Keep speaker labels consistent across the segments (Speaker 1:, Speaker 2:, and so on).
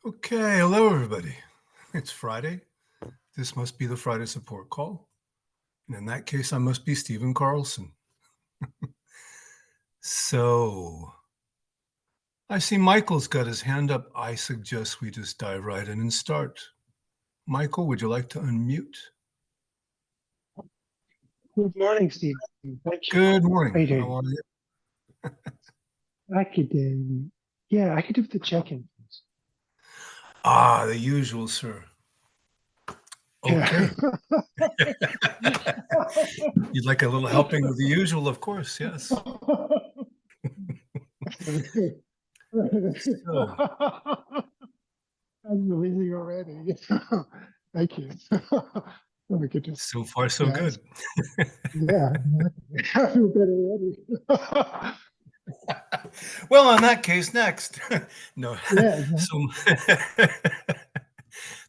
Speaker 1: Okay, hello everybody. It's Friday. This must be the Friday support call. And in that case, I must be Stephen Carlson. So, I see Michael's got his hand up. I suggest we just dive right in and start. Michael, would you like to unmute?
Speaker 2: Good morning, Steve. Thank you.
Speaker 1: Good
Speaker 2: How
Speaker 1: morning.
Speaker 2: you
Speaker 1: How
Speaker 2: doing?
Speaker 1: are you?
Speaker 2: I could, I could do the check-in, please.
Speaker 1: The usual, sir.
Speaker 2: Yeah.
Speaker 1: Okay. You'd like a little helping with the usual, of course, yes. So,
Speaker 2: I'm releasing already. Thank you. Oh my goodness.
Speaker 1: so far so
Speaker 2: Yeah,
Speaker 1: good.
Speaker 2: yeah, exactly. I feel better already.
Speaker 1: Well, in that case, next. No.
Speaker 2: Yeah, exactly.
Speaker 1: So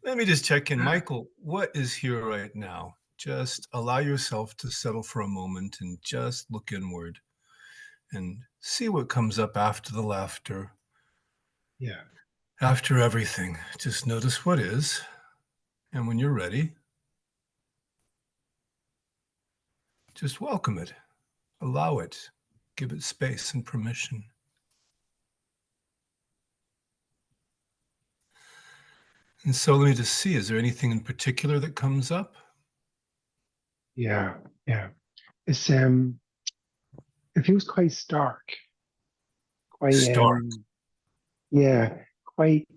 Speaker 1: let me just check in. Michael, what is here right now? Just allow yourself to settle for a moment and just look inward and see what comes up after the laughter,
Speaker 2: Yeah.
Speaker 1: after everything. Just notice what is. And when you're ready, just welcome it, allow it, give it space and permission. And so let me just see, is there anything in particular that comes up?
Speaker 2: Yeah. Yeah. It's it feels quite stark. Quite
Speaker 1: Start.
Speaker 2: yeah, quite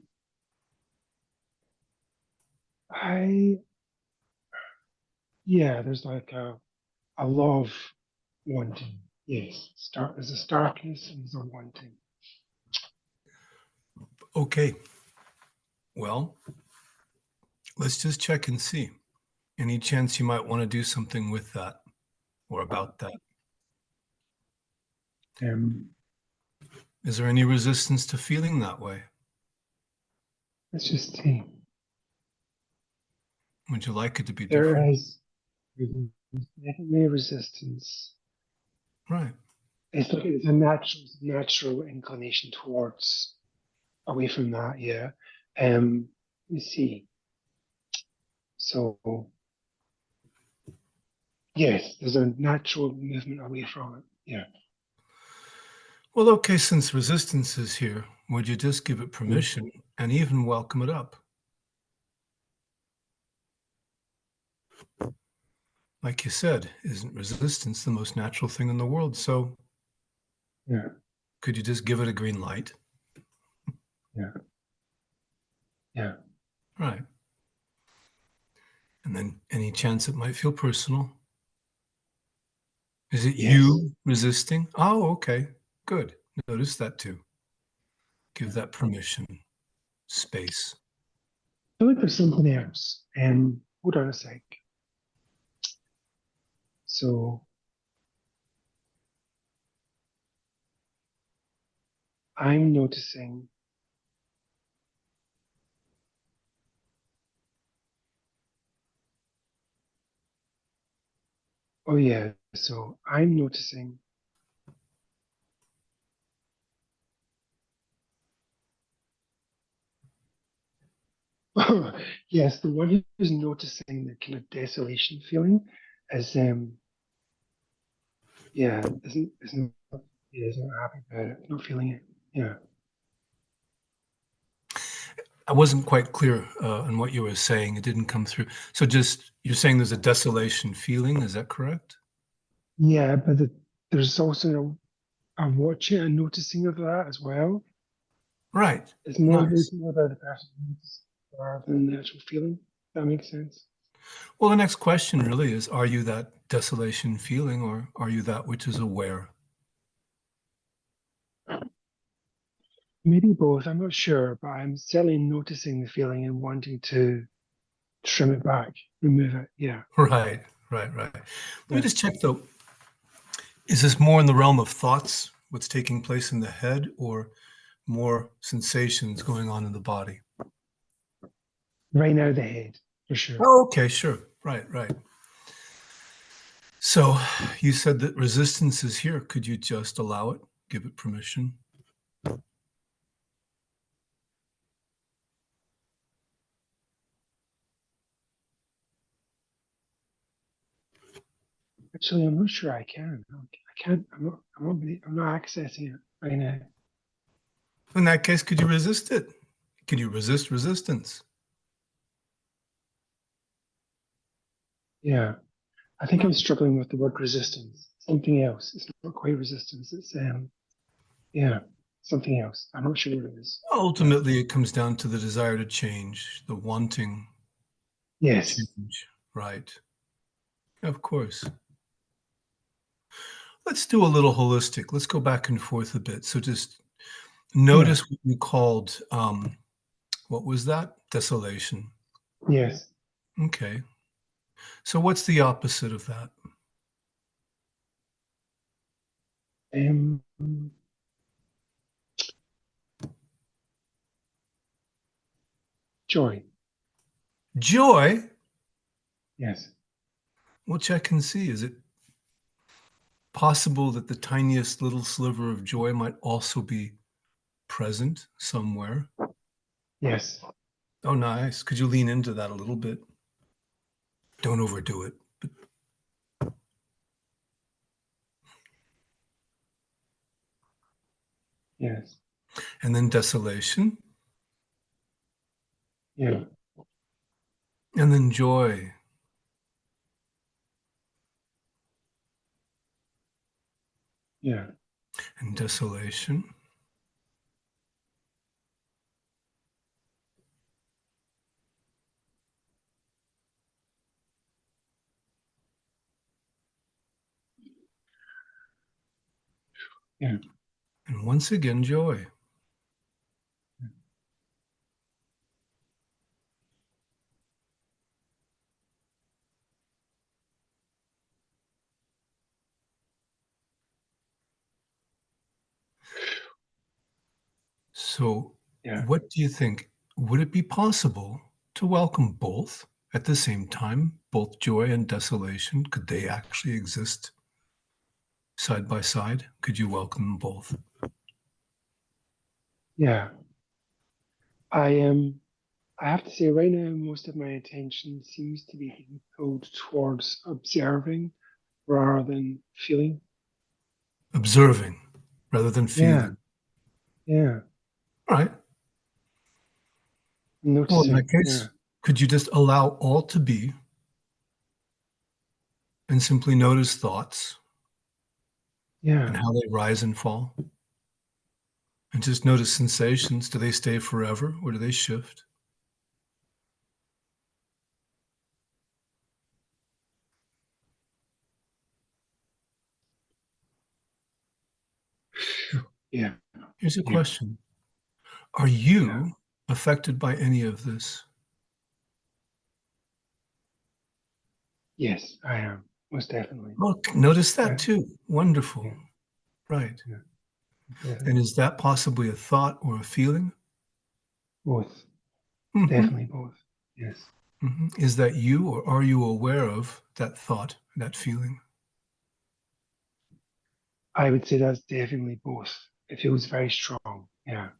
Speaker 2: I yeah, there's like a lot of wanting. Yes. There's a starkness and there's a wanting.
Speaker 1: Okay, well, let's just check and see. Any chance you might want to do something with that or about that?
Speaker 2: Um
Speaker 1: Is there any resistance to feeling that way?
Speaker 2: let's just see.
Speaker 1: Would you like it to be
Speaker 2: There
Speaker 1: different?
Speaker 2: is definitely resistance.
Speaker 1: Right.
Speaker 2: It's like it's a natural inclination towards away from that, yeah. Let me see. So yes, there's a natural movement away from it. Yeah.
Speaker 1: Well, okay, since resistance is here, would you just give it permission and even welcome it up? Like you said, isn't resistance the most natural thing in the world? So
Speaker 2: Yeah.
Speaker 1: could you just give it a green light?
Speaker 2: Yeah. Yeah.
Speaker 1: Right. And then any chance it might feel personal? Is it
Speaker 2: Yes.
Speaker 1: you resisting? Oh, okay. Good. Notice that too. Give
Speaker 2: Yeah.
Speaker 1: that permission, space.
Speaker 2: I feel like there's something else. Hold on a sec. So I'm noticing. Oh yeah. So I'm noticing. Yes, the one who's noticing the kind of desolation feeling is yeah, isn't happy about it, not feeling it. Yeah.
Speaker 1: I wasn't quite clear on what you were saying. It didn't come through. So just you're saying there's a desolation feeling. Is that correct?
Speaker 2: Yeah, but there's also a watching and noticing of that as well.
Speaker 1: Right.
Speaker 2: It's
Speaker 1: Nice.
Speaker 2: more about the person rather than the actual feeling. That makes sense.
Speaker 1: Well, the next question really is, are you that desolation feeling or are you that which is aware?
Speaker 2: Maybe both, I'm not sure, but I'm certainly noticing the feeling and wanting to trim it back, remove it. Yeah.
Speaker 1: Right, right, right. Let me
Speaker 2: Yeah.
Speaker 1: just check though. Is this more in the realm of thoughts, what's taking place in the head, or more sensations going on in the body?
Speaker 2: Right now the head, for sure.
Speaker 1: Oh, okay, sure. Right, right. So you said that resistance is here. Could you just allow it, give it permission?
Speaker 2: Actually, I'm not sure I can. I can't. I'm not accessing it right now.
Speaker 1: In that case, could you resist it? Could you resist resistance?
Speaker 2: Yeah, I think I'm struggling with the word resistance. Something else. It's not quite resistance. It's yeah, something else. I'm not sure what it is. Yeah.
Speaker 1: Ultimately, it comes down to the desire to change, the wanting to
Speaker 2: Yes.
Speaker 1: change. Right. Of course. Let's do a little holistic. Let's go back and forth a bit. So just
Speaker 2: Yeah.
Speaker 1: notice what you called, what was that? Desolation.
Speaker 2: Yes.
Speaker 1: Okay. So what's the opposite of that?
Speaker 2: Um. Joy.
Speaker 1: Joy.
Speaker 2: Yes.
Speaker 1: We'll check and see. Is it possible that the tiniest little sliver of joy might also be present somewhere?
Speaker 2: Yes.
Speaker 1: Oh, nice. Could you lean into that a little bit? Don't overdo it.
Speaker 2: Yes.
Speaker 1: And then desolation,
Speaker 2: Yeah.
Speaker 1: and then joy,
Speaker 2: Yeah.
Speaker 1: and desolation,
Speaker 2: Yeah.
Speaker 1: and once again, joy. So,
Speaker 2: Yeah.
Speaker 1: what do you think? Would it be possible to welcome both at the same time, both joy and desolation? Could they actually exist side by side? Could you welcome them both?
Speaker 2: Yeah. I am. I have to say, right now, most of my attention seems to be being pulled towards observing rather than feeling.
Speaker 1: Observing rather than
Speaker 2: Yeah.
Speaker 1: feeling.
Speaker 2: Yeah.
Speaker 1: All right. Well, in that
Speaker 2: Noticing. Yeah.
Speaker 1: case, could you just allow all to be and simply notice thoughts and
Speaker 2: Yeah.
Speaker 1: how they rise and fall? And just notice sensations. Do they stay forever or do they shift?
Speaker 2: Yeah.
Speaker 1: Here's a
Speaker 2: Yeah.
Speaker 1: question. Are
Speaker 2: Yeah.
Speaker 1: you affected by any of this?
Speaker 2: Yes, I am. Most definitely.
Speaker 1: Look, notice that
Speaker 2: Yeah.
Speaker 1: too. Wonderful.
Speaker 2: Yeah.
Speaker 1: Right.
Speaker 2: Yeah.
Speaker 1: And
Speaker 2: Definitely.
Speaker 1: is that possibly a thought or a feeling?
Speaker 2: Both.
Speaker 1: Hmm.
Speaker 2: Definitely both. Yes.
Speaker 1: Is that you or are you aware of that thought, that feeling?
Speaker 2: I would say that's definitely both. It feels very strong. Yeah.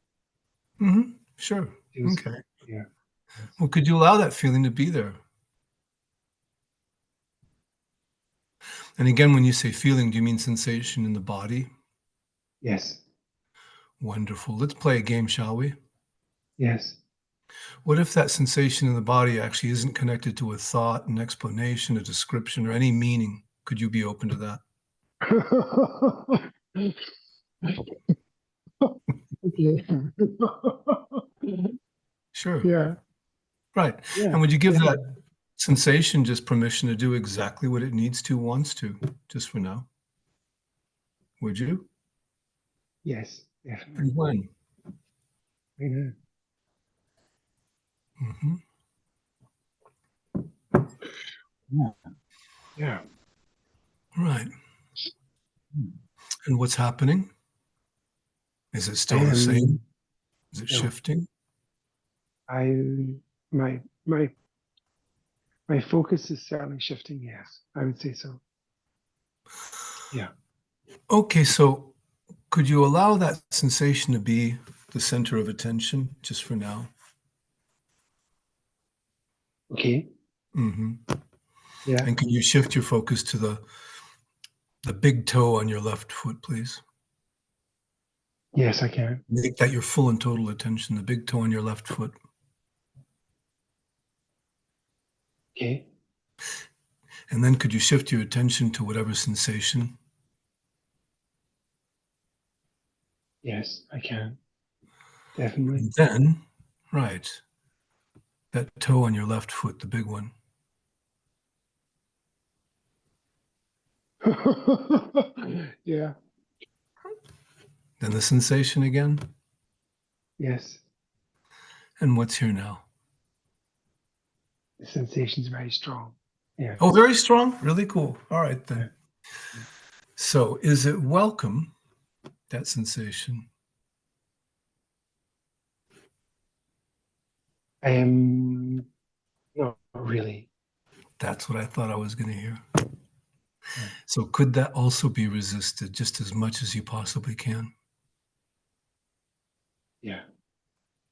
Speaker 1: Sure.
Speaker 2: Feels.
Speaker 1: Okay.
Speaker 2: Yeah. Yes.
Speaker 1: Well, could you allow that feeling to be there? And again, when you say feeling, do you mean sensation in the body?
Speaker 2: Yes.
Speaker 1: Wonderful. Let's play a game, shall we?
Speaker 2: Yes.
Speaker 1: What if that sensation in the body actually isn't connected to a thought, an explanation, a description, or any meaning? Could you be open to that?
Speaker 2: Okay.
Speaker 1: Sure.
Speaker 2: Yeah.
Speaker 1: Right.
Speaker 2: Yeah.
Speaker 1: And would you give that
Speaker 2: Definitely.
Speaker 1: sensation just permission to do exactly what it needs to, wants to, just for now? Would you?
Speaker 2: Yes. Definitely.
Speaker 1: And when?
Speaker 2: Right now.
Speaker 1: Hmm.
Speaker 2: Yeah. Yeah.
Speaker 1: Right.
Speaker 2: Hmm.
Speaker 1: And what's happening? Is it still the same?
Speaker 2: Um.
Speaker 1: Is it
Speaker 2: No.
Speaker 1: shifting?
Speaker 2: I. My. My focus is certainly shifting. Yes. I would say so. Yeah.
Speaker 1: Okay, so could you allow that sensation to be the center of attention just for now?
Speaker 2: Okay.
Speaker 1: Hmm.
Speaker 2: Yeah.
Speaker 1: And can you shift your focus to the The big toe on your left foot, please.
Speaker 2: Yes, I can.
Speaker 1: Make that your full and total attention, the big toe on your left foot.
Speaker 2: Okay.
Speaker 1: And then could you shift your attention to whatever sensation?
Speaker 2: Yes, I can. Definitely.
Speaker 1: And then, right, that toe on your left foot, the big one.
Speaker 2: Yeah.
Speaker 1: Then the sensation again.
Speaker 2: Yes.
Speaker 1: And what's here now?
Speaker 2: The sensation's very strong. Yeah.
Speaker 1: Oh, very strong? Really cool. All right,
Speaker 2: Yeah.
Speaker 1: then. So is it welcome, that sensation?
Speaker 2: Not really.
Speaker 1: That's what I thought I was going to hear.
Speaker 2: Yeah.
Speaker 1: So could that also be resisted just as much as you possibly can?
Speaker 2: Yeah.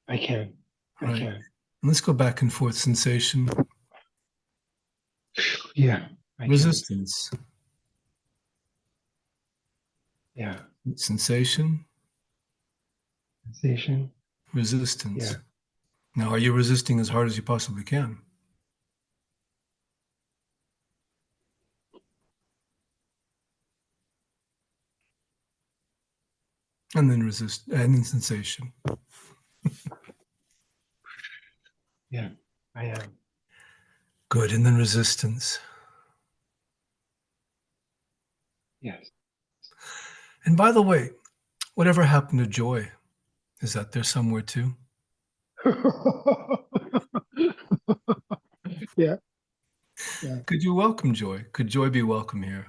Speaker 2: I can. I
Speaker 1: Right.
Speaker 2: can.
Speaker 1: Let's go back and forth. Sensation,
Speaker 2: Yeah. I can.
Speaker 1: resistance,
Speaker 2: Yeah.
Speaker 1: sensation,
Speaker 2: Sensation.
Speaker 1: resistance.
Speaker 2: Yeah.
Speaker 1: Now, are you resisting as hard as you possibly can? And then resist, and then sensation.
Speaker 2: Yeah. I am.
Speaker 1: Good. And then resistance.
Speaker 2: Yes.
Speaker 1: And by the way, whatever happened to joy? Is that there somewhere too?
Speaker 2: Yeah. Yeah.
Speaker 1: Could you welcome joy? Could joy be welcome here?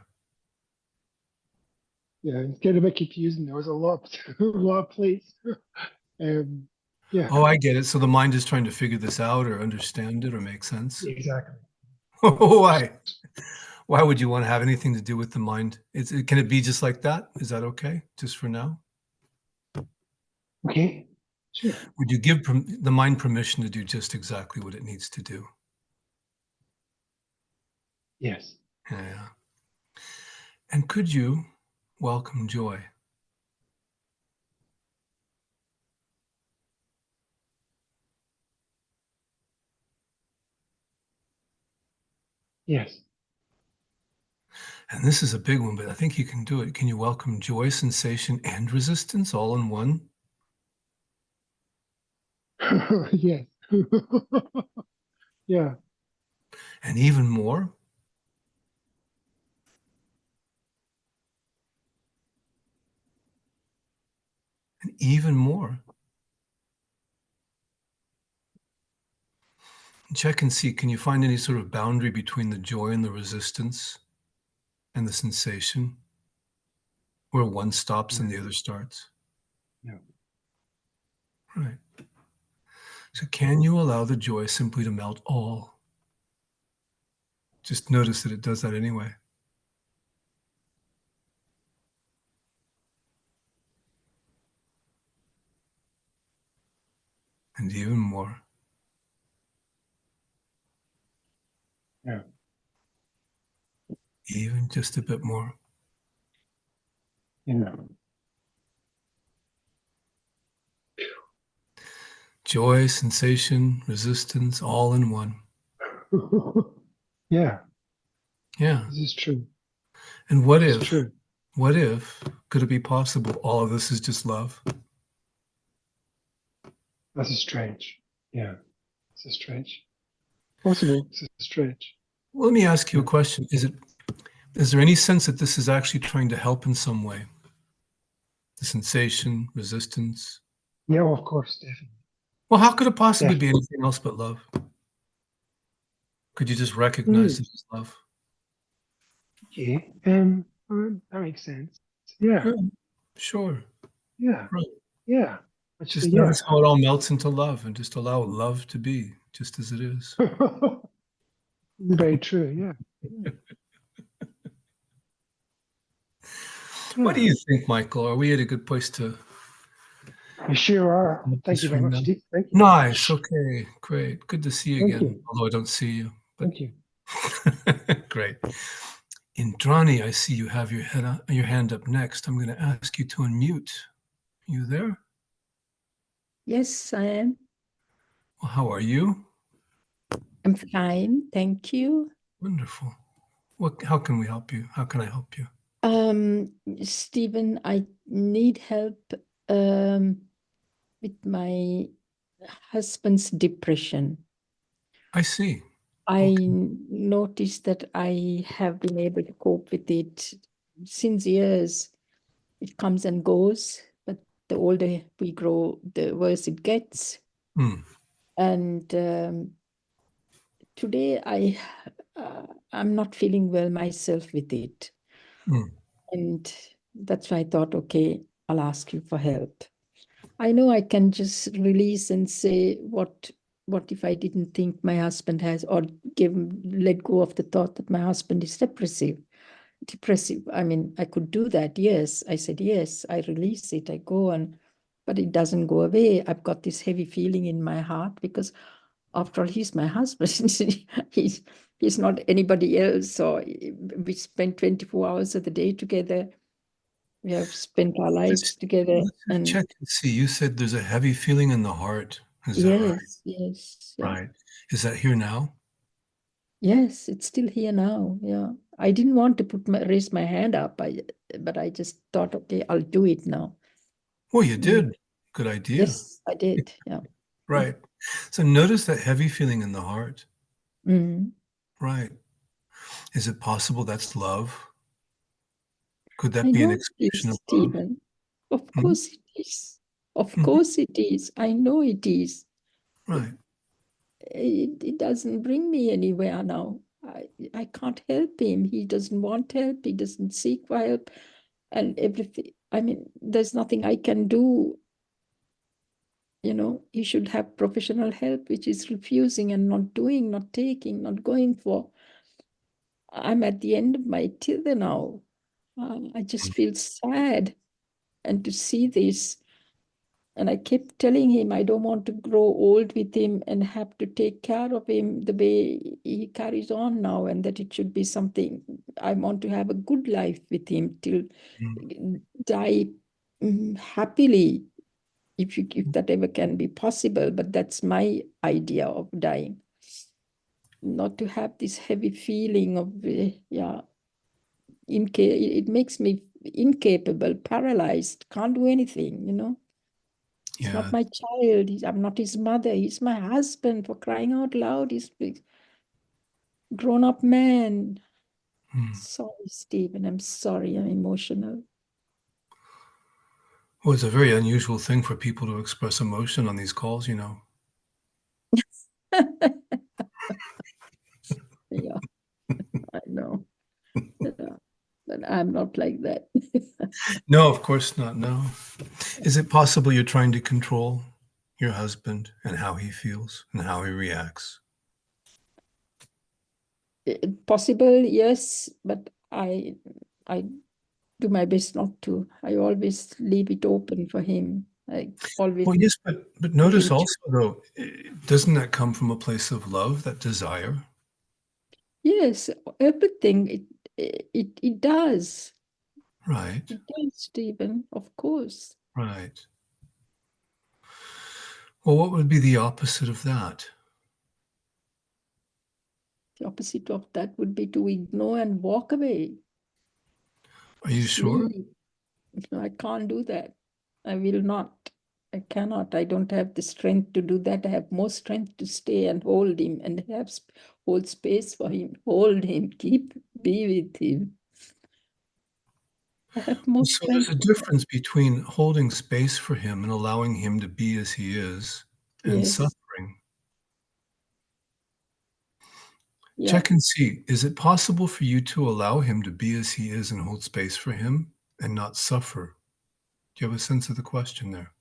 Speaker 2: Yeah. It's getting a bit confusing. There was a lot, a lot of place. Yeah.
Speaker 1: Oh, I get it. So the mind is trying to figure this out or understand it or make sense.
Speaker 2: Exactly.
Speaker 1: Why? Why would you want to have anything to do with the mind? Can it be just like that? Is that okay? Just for now?
Speaker 2: Okay. Sure.
Speaker 1: Would you give the mind permission to do just exactly what it needs to do?
Speaker 2: Yes.
Speaker 1: Yeah. And could you welcome joy?
Speaker 2: Yes.
Speaker 1: And this is a big one, but I think you can do it. Can you welcome joy, sensation, and resistance all in one?
Speaker 2: Yes. Yeah.
Speaker 1: And even more? And even more? Check and see, can you find any sort of boundary between the joy and the resistance and the sensation where one stops and the other starts?
Speaker 2: Yeah.
Speaker 1: Right. So can you allow the joy simply to melt all? Just notice that it does that anyway. And even more.
Speaker 2: Yeah.
Speaker 1: Even just a bit more.
Speaker 2: Yeah.
Speaker 1: Joy, sensation, resistance, all in one.
Speaker 2: Yeah.
Speaker 1: Yeah.
Speaker 2: This is true.
Speaker 1: And
Speaker 2: It's true.
Speaker 1: what if, could it be possible all of this is just love?
Speaker 2: This is strange. Yeah. This is strange. Possible. This is strange.
Speaker 1: Well, let me ask you a
Speaker 2: Yeah.
Speaker 1: question. Is there any sense that this is actually trying to help in some way? The sensation, resistance?
Speaker 2: Yeah, of course, definitely.
Speaker 1: Well, how could it possibly be
Speaker 2: Definitely.
Speaker 1: anything else but love? Could you just recognize
Speaker 2: Mm,
Speaker 1: it as love?
Speaker 2: okay. That makes sense. Yeah.
Speaker 1: Yeah, sure.
Speaker 2: Yeah.
Speaker 1: Right.
Speaker 2: Yeah. Actually,
Speaker 1: Just
Speaker 2: yeah.
Speaker 1: notice how it all melts into love and just allow love to be just as it is.
Speaker 2: Very true. Yeah. Yeah.
Speaker 1: What do
Speaker 2: Yeah.
Speaker 1: you think, Michael? Are we at a good place to
Speaker 2: You sure are.
Speaker 1: end
Speaker 2: Thank
Speaker 1: this
Speaker 2: you
Speaker 1: for
Speaker 2: very much
Speaker 1: now?
Speaker 2: indeed. Thank you.
Speaker 1: Nice. Okay. Great. Good to see you
Speaker 2: Thank
Speaker 1: again.
Speaker 2: you.
Speaker 1: Although I don't see you, but
Speaker 2: Thank you.
Speaker 1: great. Indrani, I see you have your hand up next. I'm going to ask you to unmute. You there?
Speaker 3: Yes, I am.
Speaker 1: Well, how are you?
Speaker 3: I'm fine, thank you.
Speaker 1: Wonderful. How can we help you? How can I help you?
Speaker 3: Stephen, I need help with my husband's depression.
Speaker 1: I see.
Speaker 3: I
Speaker 1: Okay.
Speaker 3: noticed that I have been able to cope with it since years. It comes and goes, but the older we grow, the worse it gets.
Speaker 1: Hmm.
Speaker 3: And today I'm not feeling well myself with it.
Speaker 1: Hmm.
Speaker 3: And that's why I thought, okay, I'll ask you for help. I know I can just release and say, what if I didn't think my husband has, or let go of the thought that my husband is depressive. I mean, I could do that. Yes. I said, yes, I release it. I go on, but it doesn't go away. I've got this heavy feeling in my heart because after all, he's my husband. he's, he's not anybody else. So we spend 24 hours of the day together. We have spent our lives together.
Speaker 1: Let's just
Speaker 3: And
Speaker 1: check and see. You said there's a heavy feeling in the heart. Is that right?
Speaker 3: yes, yes, yeah.
Speaker 1: Right. Is that here now?
Speaker 3: Yes, it's still here now. Yeah. I didn't want to raise my hand up, but I just thought, okay, I'll do it now.
Speaker 1: Well, you
Speaker 3: Mm.
Speaker 1: did. Good idea.
Speaker 3: Yes, I did. Yeah.
Speaker 1: Right. So notice that heavy feeling in the heart.
Speaker 3: Mm.
Speaker 1: Right. Is it possible that's love? Could that
Speaker 3: I
Speaker 1: be an
Speaker 3: know it
Speaker 1: expression
Speaker 3: is,
Speaker 1: of love?
Speaker 3: Stephen. Of
Speaker 1: Mhm.
Speaker 3: course it is. Of
Speaker 1: Mhm.
Speaker 3: course it is. I know it is.
Speaker 1: Right.
Speaker 3: It doesn't bring me anywhere now. I can't help him. He doesn't want help. He doesn't seek for help and everything. I mean, there's nothing I can do. He should have professional help, which is refusing and not doing, not taking, not going for. I'm at the end of my tether now. I just feel sad and to see this. And I kept telling him I don't want to grow old with him and have to take care of him the way he carries on now, and that it should be something. I want to have a good life with him till
Speaker 1: Mm.
Speaker 3: die happily, if that ever can be possible. But that's my idea of dying, not to have this heavy feeling of yeah, it makes me incapable, paralyzed, can't do anything. He's not
Speaker 1: Yeah.
Speaker 3: my child. I'm not his mother. He's my husband, for crying out loud. He's a grown-up man.
Speaker 1: Mm.
Speaker 3: Sorry, Stephen. I'm sorry. I'm emotional.
Speaker 1: Well, it's a very unusual thing for people to express emotion on these calls, you know.
Speaker 3: Yeah, I know. Yeah, but I'm not like that.
Speaker 1: No, of course not. No. Is it possible you're trying to control your husband and how he feels and how he reacts?
Speaker 3: Possible, yes, but I do my best not to. I always leave it open for him. I always
Speaker 1: Well, yes, but
Speaker 3: want
Speaker 1: notice
Speaker 3: him to.
Speaker 1: also though, doesn't that come from a place of love, that desire?
Speaker 3: Yes, everything. It does.
Speaker 1: Right.
Speaker 3: It does, Stephen. Of course.
Speaker 1: Right. Well, what would be the opposite of that?
Speaker 3: The opposite of that would be to ignore and walk away.
Speaker 1: Are you
Speaker 3: Just
Speaker 1: sure?
Speaker 3: leave. No, I can't do that. I will not. I cannot. I don't have the strength to do that. I have more strength to stay and hold him and hold space for him, hold him, be with him. I have more
Speaker 1: So there's
Speaker 3: strength
Speaker 1: a
Speaker 3: for that.
Speaker 1: difference between holding space for him and allowing him to be as he is and
Speaker 3: Yes.
Speaker 1: suffering.
Speaker 3: Yeah.
Speaker 1: Check and see, is it possible for you to allow him to be as he is and hold space for him and not suffer? Do you have a sense of the question there?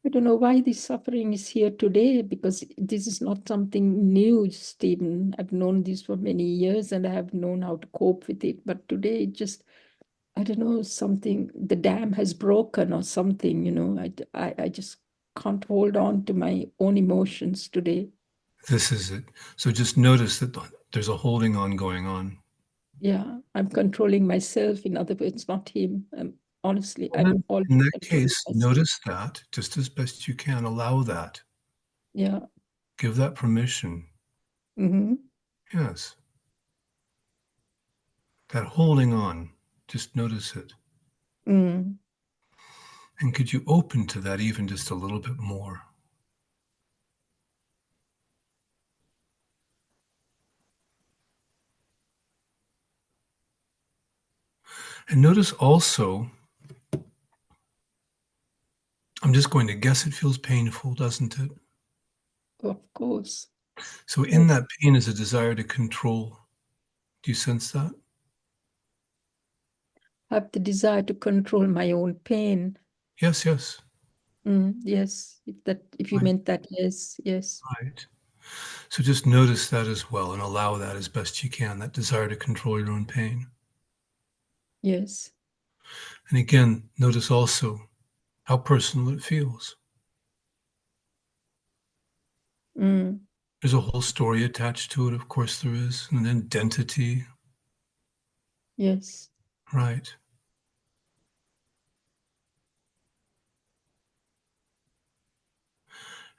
Speaker 3: I don't know why this suffering is here today, because this is not something new, Stephen. I've known this for many years and I have known how to cope with it. But today it just, I don't know, something, the dam has broken or something. I just can't hold on to my own emotions today.
Speaker 1: This is it. So just notice that there's a holding on going on.
Speaker 3: Yeah, I'm controlling myself. In other words, not him. Honestly,
Speaker 1: Well,
Speaker 3: I'm
Speaker 1: then,
Speaker 3: always
Speaker 1: in that
Speaker 3: controlling
Speaker 1: case,
Speaker 3: myself.
Speaker 1: notice that just as best you can. Allow that.
Speaker 3: Yeah.
Speaker 1: Give that permission.
Speaker 3: Mm-hmm.
Speaker 1: Yes. That holding on, just notice it.
Speaker 3: Mm.
Speaker 1: And could you open to that even just a little bit more? And notice also, I'm just going to guess it feels painful, doesn't it?
Speaker 3: Of course.
Speaker 1: So in
Speaker 3: Yes.
Speaker 1: that pain is a desire to control. Do you sense that?
Speaker 3: I have the desire to control my own pain.
Speaker 1: Yes, yes.
Speaker 3: Yes, if you
Speaker 1: Right,
Speaker 3: meant that, yes, yes,
Speaker 1: right. So just notice that as well and allow that as best you can, that desire to control your own pain.
Speaker 3: yes.
Speaker 1: And again, notice also how personal it feels.
Speaker 3: Mm,
Speaker 1: There's a whole story attached to it, of course there is, an identity,
Speaker 3: yes.
Speaker 1: right?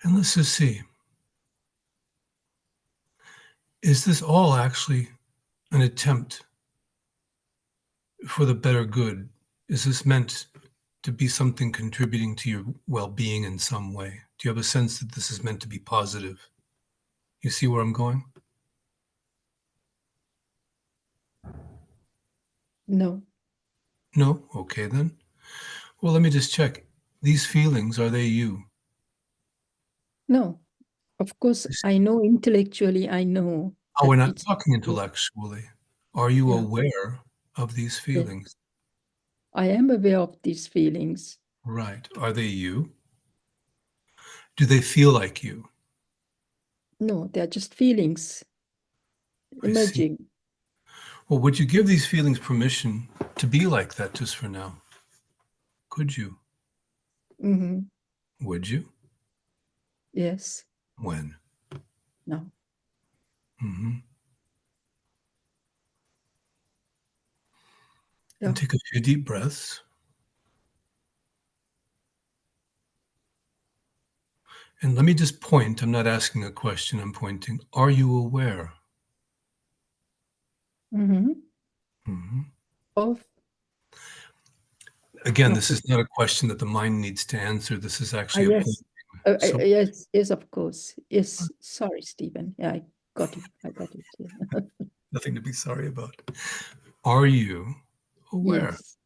Speaker 1: And let's just see, is this all actually an attempt for the better good? Is this meant to be something contributing to your well-being in some way? Do you have a sense that this is meant to be positive? You see where I'm going?
Speaker 3: No,
Speaker 1: No? Okay then. Well, let me just check. These feelings, are they you?
Speaker 3: no. Of course, I know intellectually, I know
Speaker 1: Oh, we're
Speaker 3: that
Speaker 1: not
Speaker 3: it's,
Speaker 1: talking intellectually. Are you
Speaker 3: yeah,
Speaker 1: aware of these
Speaker 3: yeah.
Speaker 1: feelings?
Speaker 3: I am aware of these feelings.
Speaker 1: Right. Are they you? Do they feel like you?
Speaker 3: No, they're just feelings
Speaker 1: I see.
Speaker 3: emerging.
Speaker 1: Well, would you give these feelings permission to be like that just for now? Could you?
Speaker 3: Mm-hmm.
Speaker 1: Would you?
Speaker 3: Yes,
Speaker 1: When?
Speaker 3: no.
Speaker 1: Hmm.
Speaker 3: Yeah.
Speaker 1: And take a few deep breaths. And let me just point. I'm not asking a question, I'm pointing. Are you aware?
Speaker 3: Mm-hmm.
Speaker 1: Hmm.
Speaker 3: Of
Speaker 1: Again, this
Speaker 3: nothing.
Speaker 1: is not a question that the mind needs to answer. This is actually a point.
Speaker 3: Yes.
Speaker 1: So,
Speaker 3: Yes, yes, of course. Yes. Sorry, Stephen. Yeah, I got it. I got it. Yeah.
Speaker 1: nothing to be sorry about. Are you aware?
Speaker 3: Yes.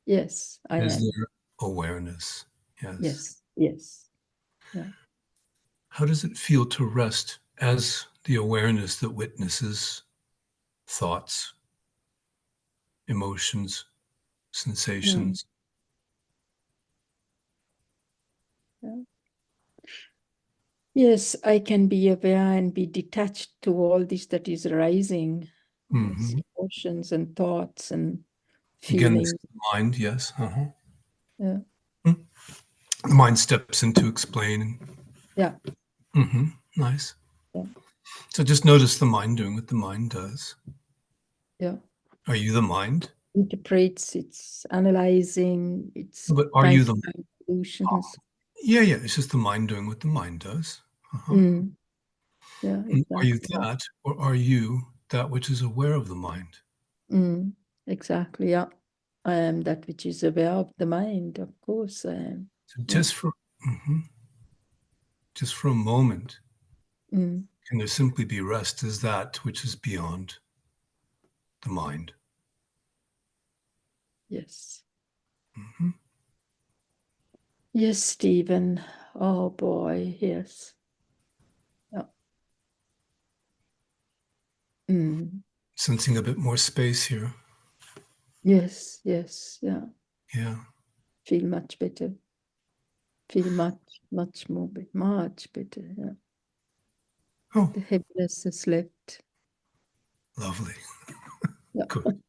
Speaker 3: Yes, I
Speaker 1: Is
Speaker 3: am.
Speaker 1: there awareness? Yes.
Speaker 3: Yes. Yes. Yeah.
Speaker 1: How does it feel to rest as the awareness that witnesses thoughts, emotions,
Speaker 3: Mm.
Speaker 1: sensations?
Speaker 3: Yeah. Yes, I can be aware and be detached to all this that is arising. Yes,
Speaker 1: Hmm.
Speaker 3: emotions and thoughts and
Speaker 1: Again, this
Speaker 3: feelings.
Speaker 1: is the mind, yes. Uh-huh.
Speaker 3: Yeah.
Speaker 1: Mm. The mind steps in to explain.
Speaker 3: Yeah.
Speaker 1: Nice.
Speaker 3: Yeah.
Speaker 1: So just notice the mind doing what the mind does.
Speaker 3: Yeah.
Speaker 1: Are you the mind?
Speaker 3: Interprets, it's analyzing, it's
Speaker 1: But are
Speaker 3: trying
Speaker 1: you
Speaker 3: to
Speaker 1: the
Speaker 3: find solutions.
Speaker 1: Yeah, yeah. It's just the mind doing what the mind does. Uh-huh.
Speaker 3: Mm. Yeah,
Speaker 1: Are you
Speaker 3: exactly. Yeah.
Speaker 1: that, or are you that which is aware of the mind?
Speaker 3: Mm. Exactly. Yeah. I am that which is aware of the mind. Of course I am.
Speaker 1: So
Speaker 3: Yeah.
Speaker 1: mhm, just for a moment,
Speaker 3: Mm.
Speaker 1: can there simply be rest as that which is beyond the mind?
Speaker 3: Yes.
Speaker 1: Mhm.
Speaker 3: Yes, Stephen. Oh boy, yes. Yeah. Mm.
Speaker 1: Sensing a bit more space here.
Speaker 3: Yes, yes, yeah.
Speaker 1: Yeah.
Speaker 3: Feel much better. Feel much, much more, much better. Yeah.
Speaker 1: Oh,
Speaker 3: The heaviness has left.
Speaker 1: lovely.
Speaker 3: Yeah.
Speaker 1: Good.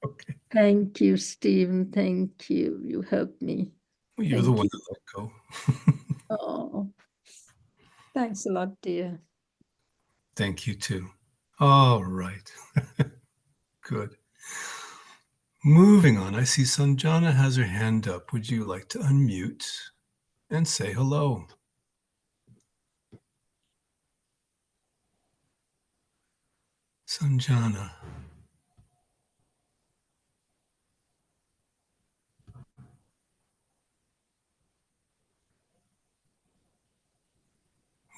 Speaker 1: Okay.
Speaker 3: Thank you, Stephen. Thank you. You helped me.
Speaker 1: Well, you're the
Speaker 3: Thank
Speaker 1: one
Speaker 3: you.
Speaker 1: that let go.
Speaker 3: Oh, thanks a lot, dear.
Speaker 1: Thank you too. All right. Good. Moving on, I see Sanjana has her hand up. Would you like to unmute and say hello? Sanjana.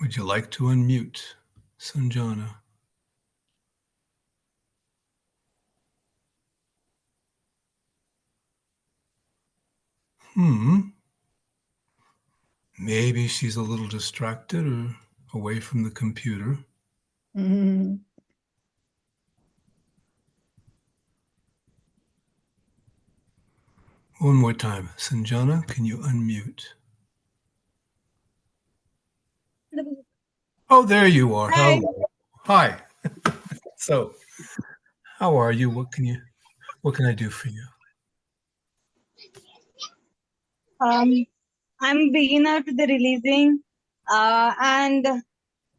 Speaker 1: Would you like to unmute, Sanjana? Maybe she's a little distracted or away from the computer.
Speaker 3: Mm.
Speaker 1: One more time. Sanjana, can you unmute? Oh, there you are.
Speaker 4: Hi.
Speaker 1: Hello. Hi. So, how are you? What can I do for you?
Speaker 4: I'm beginner to the releasing, and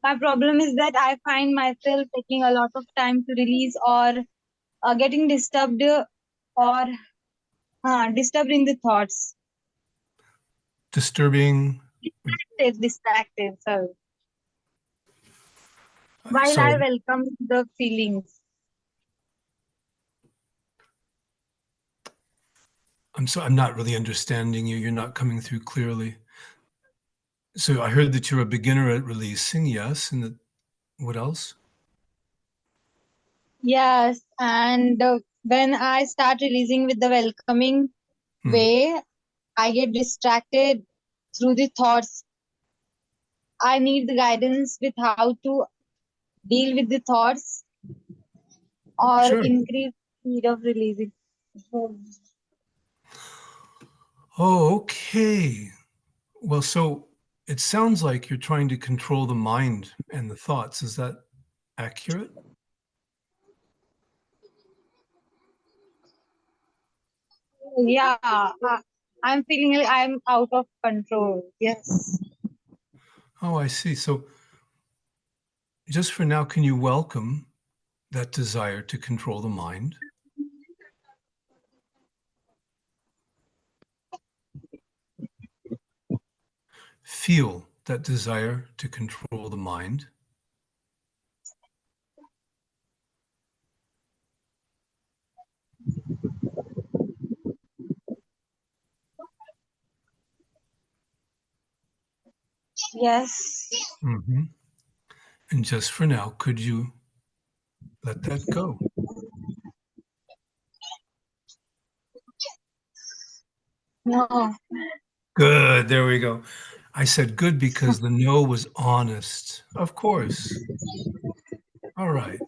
Speaker 4: my problem is that I find myself taking a lot of time to release, or getting disturbed, or disturbed in the thoughts.
Speaker 1: Disturbing.
Speaker 4: Distracted. Sorry. While
Speaker 1: So
Speaker 4: I welcome the feelings.
Speaker 1: I'm not really understanding you. You're not coming through clearly. So I heard that you're a beginner at releasing, yes, and what else?
Speaker 4: Yes, and when I start releasing with the welcoming way, I get distracted through the thoughts. I need the guidance with how to deal with the thoughts or
Speaker 1: Sure.
Speaker 4: increase speed of releasing.
Speaker 1: Oh, okay. Well, so it sounds like you're trying to control the mind and the thoughts. Is that accurate?
Speaker 4: Yeah, I'm feeling like I'm out of control. Yes.
Speaker 1: Oh, I see. So just for now, can you welcome that desire to control the mind? Feel that desire to control the mind.
Speaker 4: Yes.
Speaker 1: Mm-hmm. And just for now, could you let that go?
Speaker 4: No.
Speaker 1: Good. There we go. I said good because the no was honest. Of course. All right.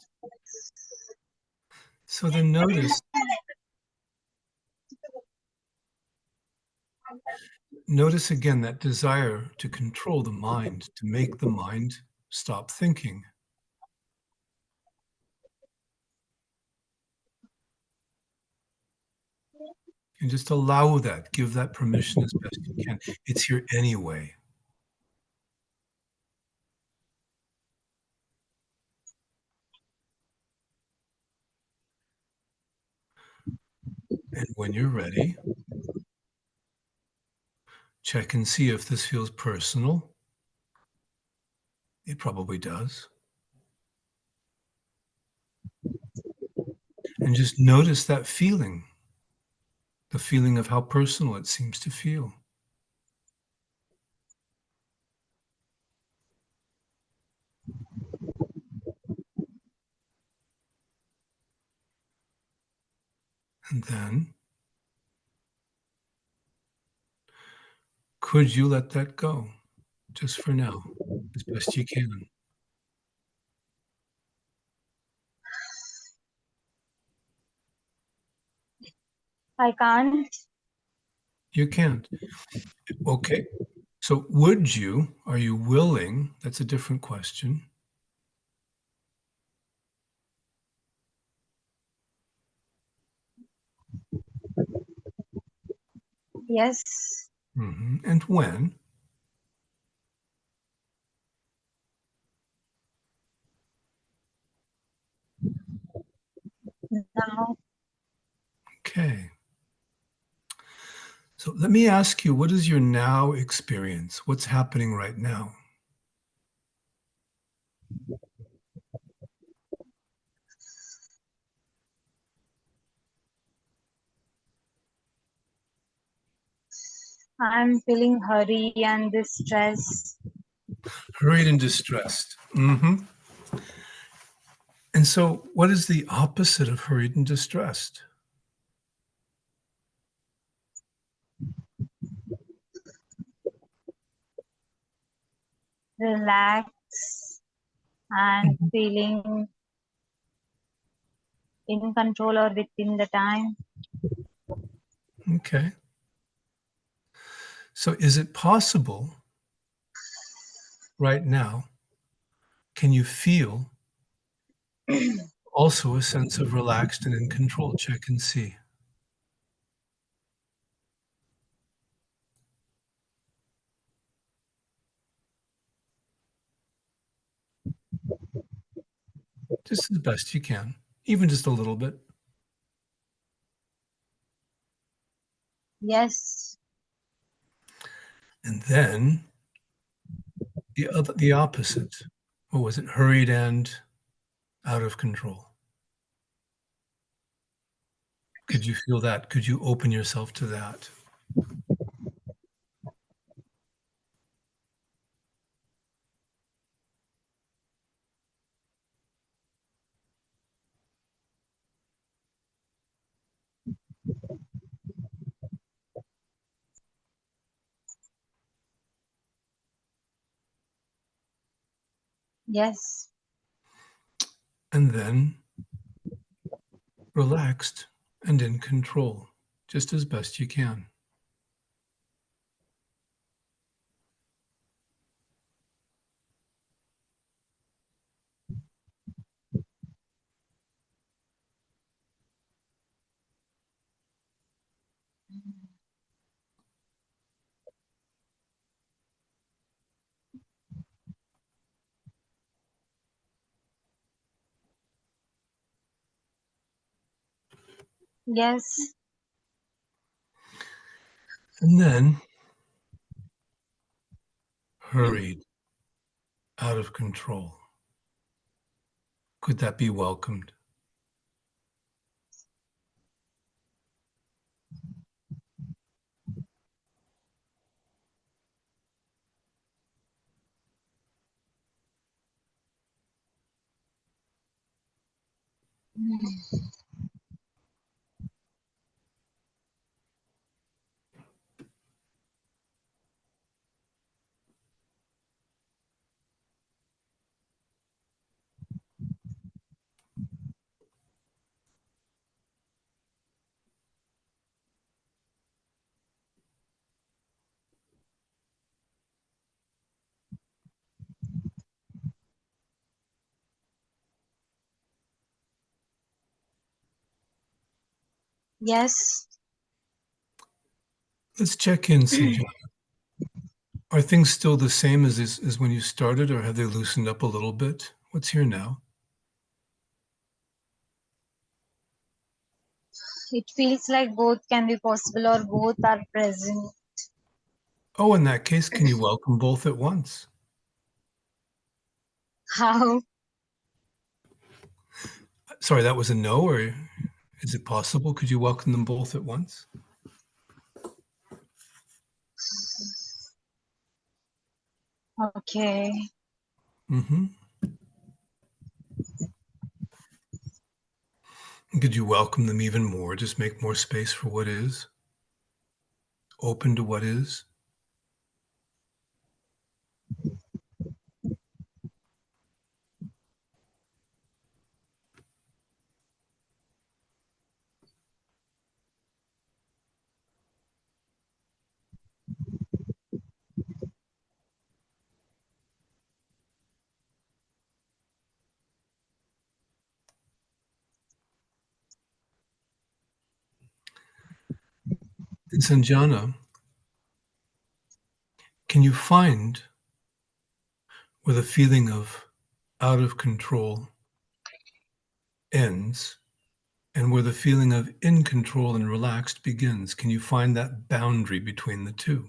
Speaker 1: So then notice again that desire to control the mind, to make the mind stop thinking. And just allow that, give that permission as best you can. It's here anyway. And when you're ready, check and see if this feels personal. It probably does. And just notice that feeling, the feeling of how personal it seems to feel. And then, could you let that go just for now, as best you can?
Speaker 4: I can't.
Speaker 1: You can't. Okay. So, would you, are you willing? That's a different question.
Speaker 4: Yes.
Speaker 1: And when?
Speaker 4: now.
Speaker 1: Okay. So let me ask you, what is your now experience? What's happening right now?
Speaker 4: I'm feeling hurry and distress.
Speaker 1: Hurried and distressed. Mm-hmm. And so, what is the opposite of hurried and distressed?
Speaker 4: Relax and feeling in control or within the time.
Speaker 1: Okay. So, is it possible right now? Can you feel also a sense of relaxed and in control? Check and see. Just as best you can, even just a little bit.
Speaker 4: Yes,
Speaker 1: And then the opposite. What was it? Hurried and out of control. Could you feel that? Could you open yourself to that?
Speaker 4: yes,
Speaker 1: And then relaxed and in control, just as best you can.
Speaker 4: yes,
Speaker 1: And then hurried, out of control. Could that be welcomed?
Speaker 4: yes.
Speaker 1: Let's check in, Sanjana. Are things still the same as when you started, or have they loosened up a little bit? What's here now?
Speaker 4: It feels like both can be possible or both are present.
Speaker 1: Oh, in that case, can you welcome both at once?
Speaker 4: How?
Speaker 1: Sorry, that was a no, or is it possible? Could you welcome them both at once?
Speaker 4: Okay.
Speaker 1: Mm-hmm. Could you welcome them even more? Just make more space for what is, open to what is. And Sanjana, can you find where the feeling of out of control ends and where the feeling of in control and relaxed begins. Can you find that boundary between the two?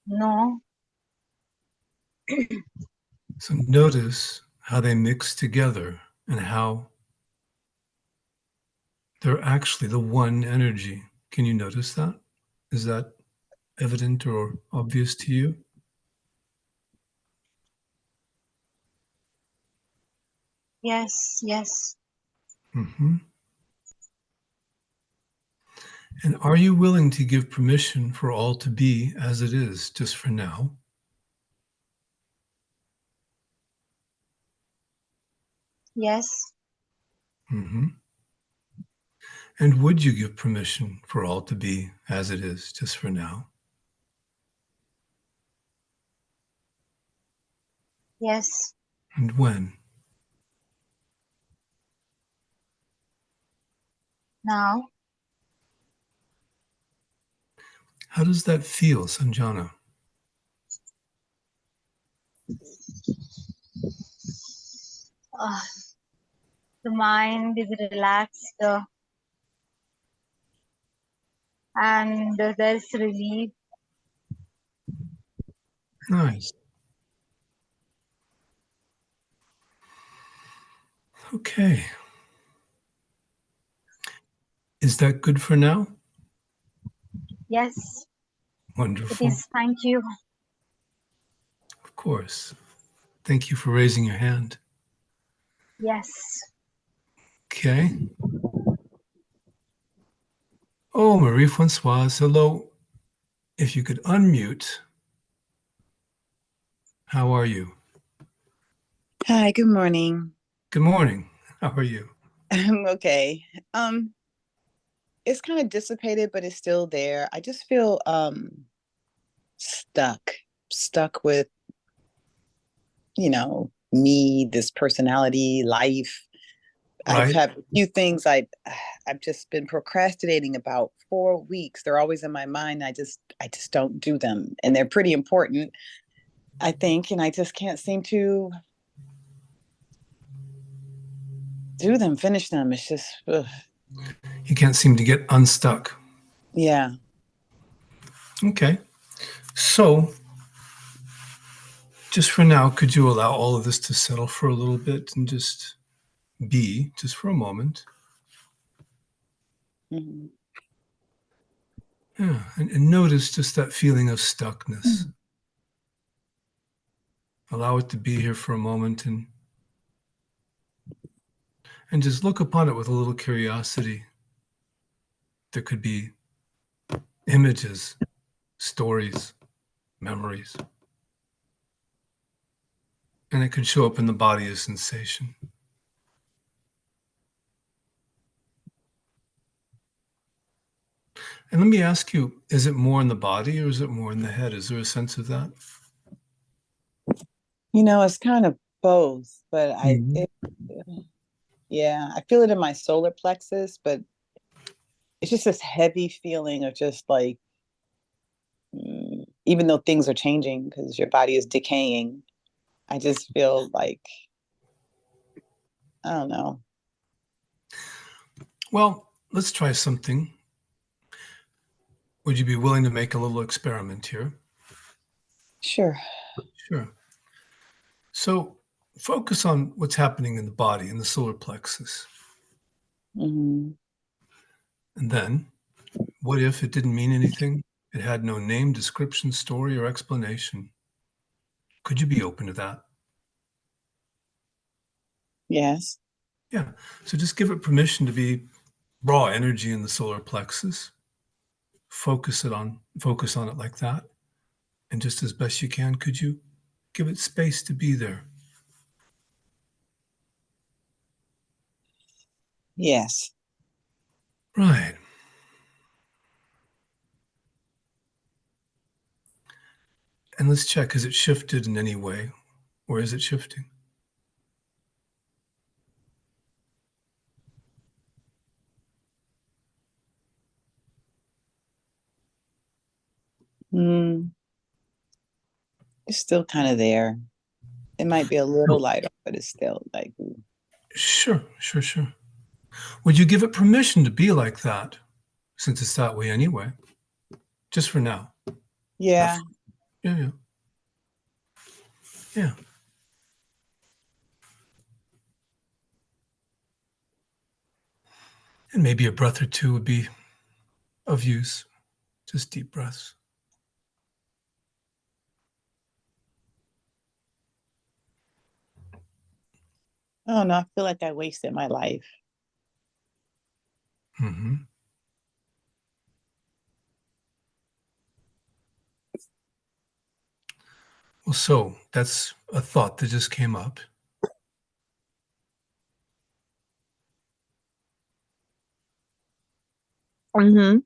Speaker 4: No.
Speaker 1: So notice how they mix together and how they're actually the one energy. Can you notice that? Is that evident or obvious to you?
Speaker 4: Yes, yes,
Speaker 1: Mm-hmm. And are you willing to give permission for all to be as it is, just for now?
Speaker 4: yes,
Speaker 1: Mm-hmm. And would you give permission for all to be as it is, just for now?
Speaker 4: yes.
Speaker 1: And when?
Speaker 4: Now,
Speaker 1: How does that feel, Sanjana?
Speaker 4: uh, the mind is relaxed and there's relief.
Speaker 1: Nice. Okay. Is that good for now?
Speaker 4: Yes, it
Speaker 1: Wonderful.
Speaker 4: is. Thank you.
Speaker 1: Of course. Thank you for raising your hand.
Speaker 4: Yes.
Speaker 1: Okay. Oh, Marie Francoise, hello. If you could unmute, how are you?
Speaker 5: Hi, good morning.
Speaker 1: Good morning. How are you?
Speaker 5: I'm okay. It's kind of dissipated, but it's still there. I just feel stuck with, me, this personality, life. I've
Speaker 1: Right?
Speaker 5: had a few things I've just been procrastinating about 4 weeks. They're always in my mind. I just don't do them. And they're pretty important, I think, and I just can't seem to do them, finish them. It's just
Speaker 1: You can't seem to get unstuck.
Speaker 5: yeah.
Speaker 1: Okay. So, just for now, could you allow all of this to settle for a little bit and just be, just for a moment?
Speaker 5: Mhm.
Speaker 1: Yeah. And notice just that feeling of stuckness. Allow it to be here for a moment and just look upon it with a little curiosity. There could be images, stories, memories, and it could show up in the body as sensation. And let me ask you, is it more in the body or is it more in the head? Is there a sense of that?
Speaker 5: It's kind of both, but
Speaker 1: Mhm.
Speaker 5: yeah, I feel it in my solar plexus, but it's just this heavy feeling of just like, even though things are changing because your body is decaying, I just feel like, I don't know.
Speaker 1: Well, let's try something. Would you be willing to make a little experiment here?
Speaker 5: Sure.
Speaker 1: Sure. So focus on what's happening in the body, in the solar plexus.
Speaker 5: Hmm.
Speaker 1: And then, what if it didn't mean anything? It had no name, description, story, or explanation. Could you be open to that?
Speaker 5: Yes.
Speaker 1: Yeah. So just give it permission to be raw energy in the solar plexus. Focus on it like that. And just as best you can, could you give it space to be there?
Speaker 5: Yes.
Speaker 1: Right. And let's check, has it shifted in any way? Or is it shifting?
Speaker 5: Mm, it's still kind of there. It might be a little lighter, but it's still like, ooh.
Speaker 1: Sure. Would you give it permission to be like that, since it's that way anyway? Just for now.
Speaker 5: Yeah.
Speaker 1: Yeah. And maybe a breath or two would be of use. Just deep breaths.
Speaker 5: I don't know. I feel like I wasted my life.
Speaker 1: Mm-hmm. Well, so that's a thought that just came up.
Speaker 5: Mm-hmm.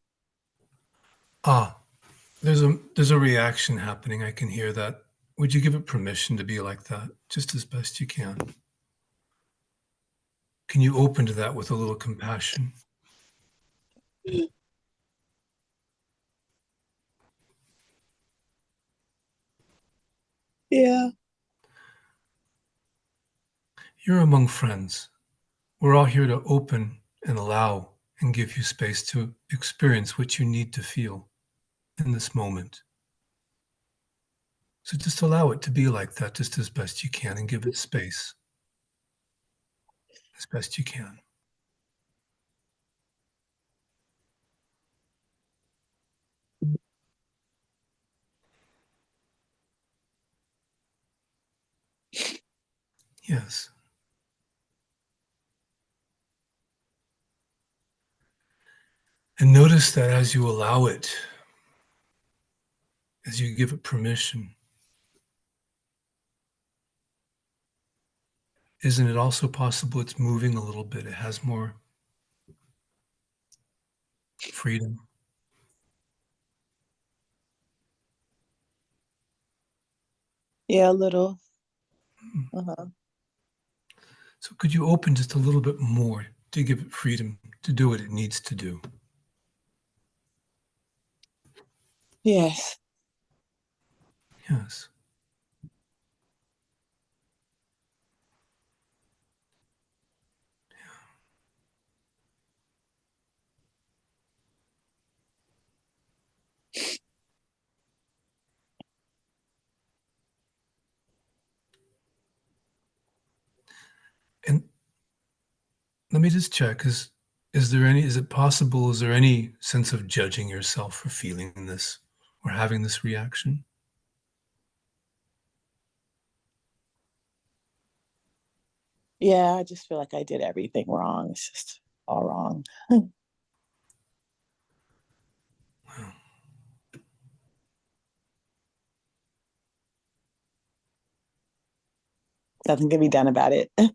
Speaker 1: There's a reaction happening. I can hear that. Would you give it permission to be like that, just as best you can? Can you open to that with a little compassion?
Speaker 5: Yeah.
Speaker 1: You're among friends. We're all here to open and allow and give you space to experience what you need to feel in this moment. So just allow it to be like that, just as best you can, and give it space as best you can. Yes. And notice that as you allow it, as you give it permission, isn't it also possible it's moving a little bit? It has more freedom.
Speaker 5: Yeah, a little. Uh-huh.
Speaker 1: So could you open just a little bit more to give it freedom to do what it needs to do?
Speaker 5: Yes.
Speaker 1: Yes. And let me just check, is it possible, is there any sense of judging yourself for feeling this or having this reaction?
Speaker 5: Yeah, I just feel like I did everything wrong. It's just all wrong.
Speaker 1: Wow.
Speaker 5: Nothing can be done about it.
Speaker 1: Let's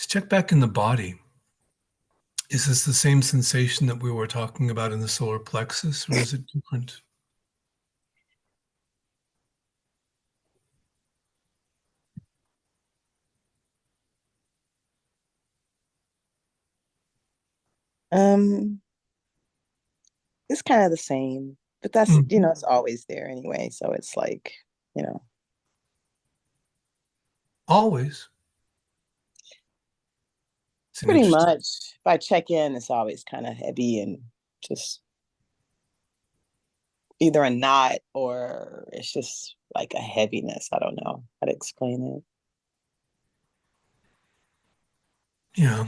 Speaker 1: check back in the body. Is this the same sensation that we were talking about in the solar plexus, or is it different?
Speaker 5: Um, it's kind of the same, but that's,
Speaker 1: Mm.
Speaker 5: it's always there anyway. So it's like, you know,
Speaker 1: Always. It's an
Speaker 5: pretty
Speaker 1: interesting.
Speaker 5: much if I check in, it's always kind of heavy and just either a knot or it's just like a heaviness. I don't know how to explain it.
Speaker 1: Yeah.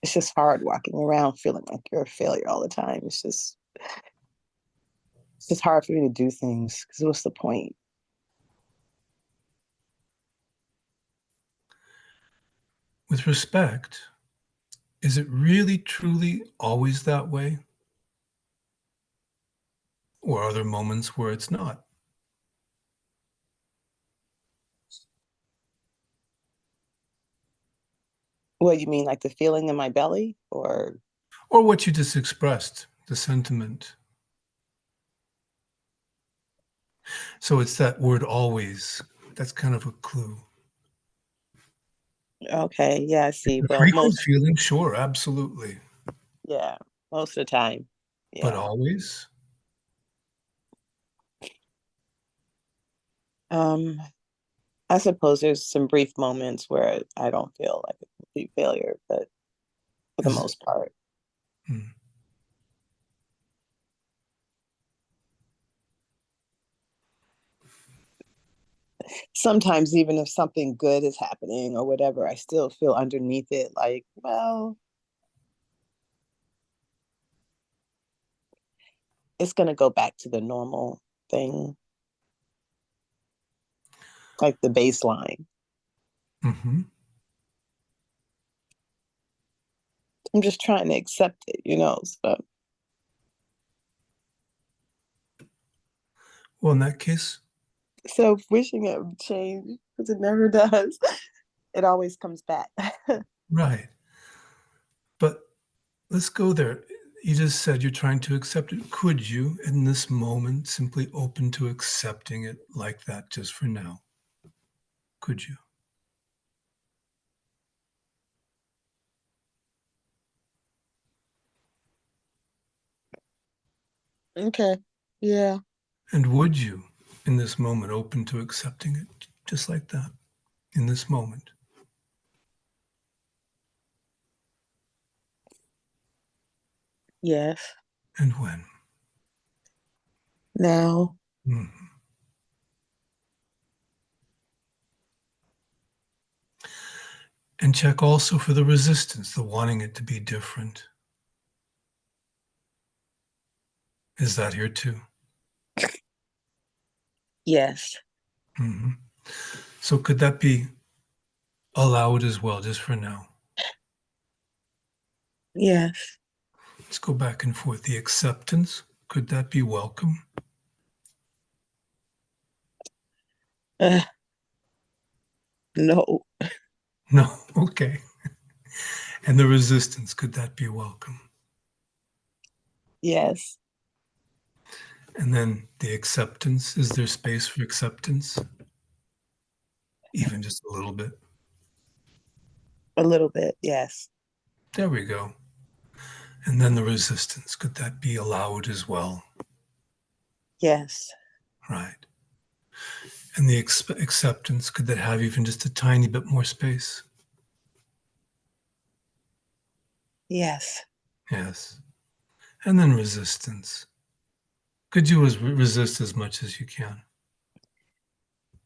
Speaker 5: It's just hard walking around feeling like you're a failure all the time. It's just hard for me to do things because what's the point?
Speaker 1: With respect, is it really truly always that way? Or are there moments where it's not?
Speaker 5: What you mean, like the feeling in my belly, or
Speaker 1: Or what you just expressed, the sentiment. So it's that word always. That's kind of a clue.
Speaker 5: okay, yeah, I see.
Speaker 1: The
Speaker 5: Well,
Speaker 1: frequent feeling, sure, absolutely.
Speaker 5: most of the time,
Speaker 1: But
Speaker 5: yeah.
Speaker 1: always?
Speaker 5: Um, I suppose there's some brief moments where I don't feel like a complete failure, but for the
Speaker 1: Is,
Speaker 5: most part,
Speaker 1: hmm.
Speaker 5: sometimes even if something good is happening or whatever, I still feel underneath it like, well, it's gonna go back to the normal thing, like the baseline.
Speaker 1: Mm-hmm.
Speaker 5: I'm just trying to accept it, you know.
Speaker 1: Well, in that case,
Speaker 5: So wishing it would change because it never does. It always comes back.
Speaker 1: right. But let's go there. You just said you're trying to accept it. Could you, in this moment, simply open to accepting it like that just for now? Could you?
Speaker 5: Okay. Yeah.
Speaker 1: And would you, in this moment, open to accepting it just like that, in this moment?
Speaker 5: Yes.
Speaker 1: And when?
Speaker 5: Now.
Speaker 1: Mhm. And check also for the resistance, the wanting it to be different. Is that here too?
Speaker 5: Yes.
Speaker 1: Mm-hmm. So could that be allowed as well, just for now?
Speaker 5: Yes.
Speaker 1: Let's go back and forth. The acceptance, could that be welcome?
Speaker 5: Uh, no.
Speaker 1: No. Okay. And the resistance, could that be welcome?
Speaker 5: Yes.
Speaker 1: And then the acceptance, is there space for acceptance? Even just a little bit.
Speaker 5: A little bit. Yes.
Speaker 1: There we go. And then the resistance, could that be allowed as well?
Speaker 5: Yes.
Speaker 1: Right. And the acceptance, could that have even just a tiny bit more space?
Speaker 5: Yes.
Speaker 1: Yes. And then resistance. Could you resist as much as you can?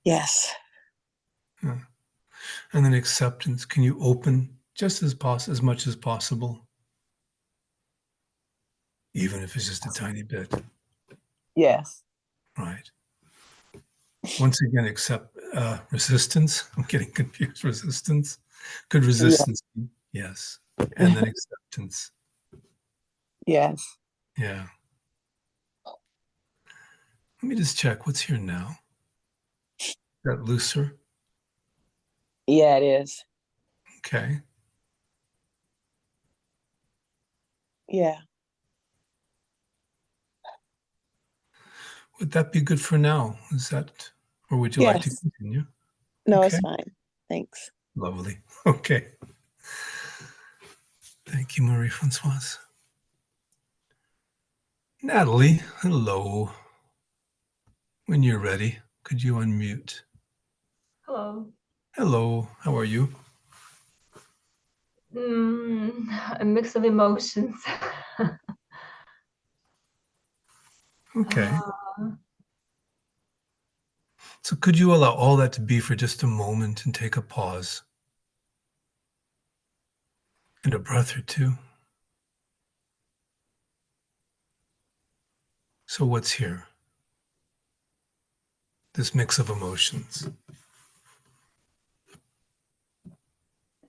Speaker 5: Yes.
Speaker 1: Yeah. And then acceptance. Can you open just as much as possible, even if it's just a tiny bit?
Speaker 5: Yes.
Speaker 1: Right. Once again, accept resistance. I'm getting confused. Resistance. Could
Speaker 5: Yeah.
Speaker 1: resistance be? Yes. And then acceptance.
Speaker 5: Yes.
Speaker 1: Yeah. Let me just check what's here now. Is that looser?
Speaker 5: Yeah, it is.
Speaker 1: Okay.
Speaker 5: Yeah.
Speaker 1: Would that be good for now? Is that, or would you like to
Speaker 5: Yes.
Speaker 1: continue?
Speaker 5: No,
Speaker 1: Okay.
Speaker 5: it's fine. Thanks.
Speaker 1: Lovely. Okay. Thank you, Marie Francoise. Natalie, hello. When you're ready, could you unmute?
Speaker 6: Hello.
Speaker 1: Hello. How are you?
Speaker 6: A mix of emotions.
Speaker 1: Okay.
Speaker 6: Uh,
Speaker 1: So could you allow all that to be for just a moment and take a pause and a breath or two? So what's here? This mix of emotions.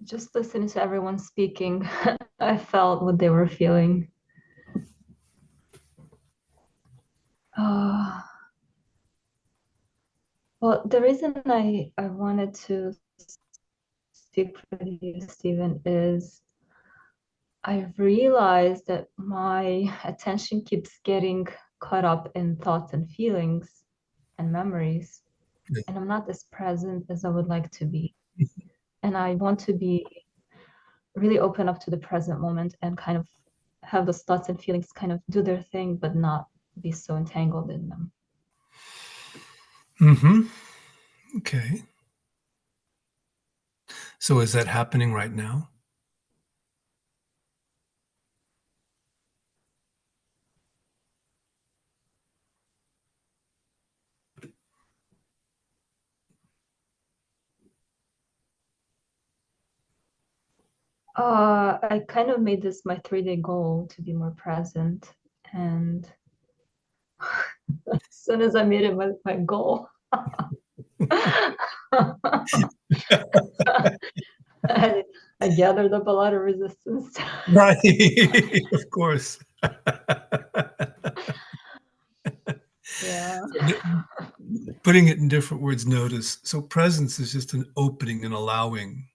Speaker 6: just listening to everyone speaking, I felt what they were feeling. Well, the reason I wanted to speak with you, Stephen, is I realized that my attention keeps getting caught up in thoughts and feelings and memories,
Speaker 1: Yeah.
Speaker 6: and I'm not as present as I would like to be. And I want to be really open up to the present moment and kind of have those thoughts and feelings kind of do their thing, but not be so entangled in them.
Speaker 1: Mm-hmm. Okay. So is that happening right now?
Speaker 6: I kind of made this my 3-day goal to be more present. And as soon as I made it my goal, I gathered up a lot of resistance.
Speaker 1: Right. Of course.
Speaker 6: Yeah.
Speaker 1: Putting it in different words, notice. So presence is just an opening and allowing.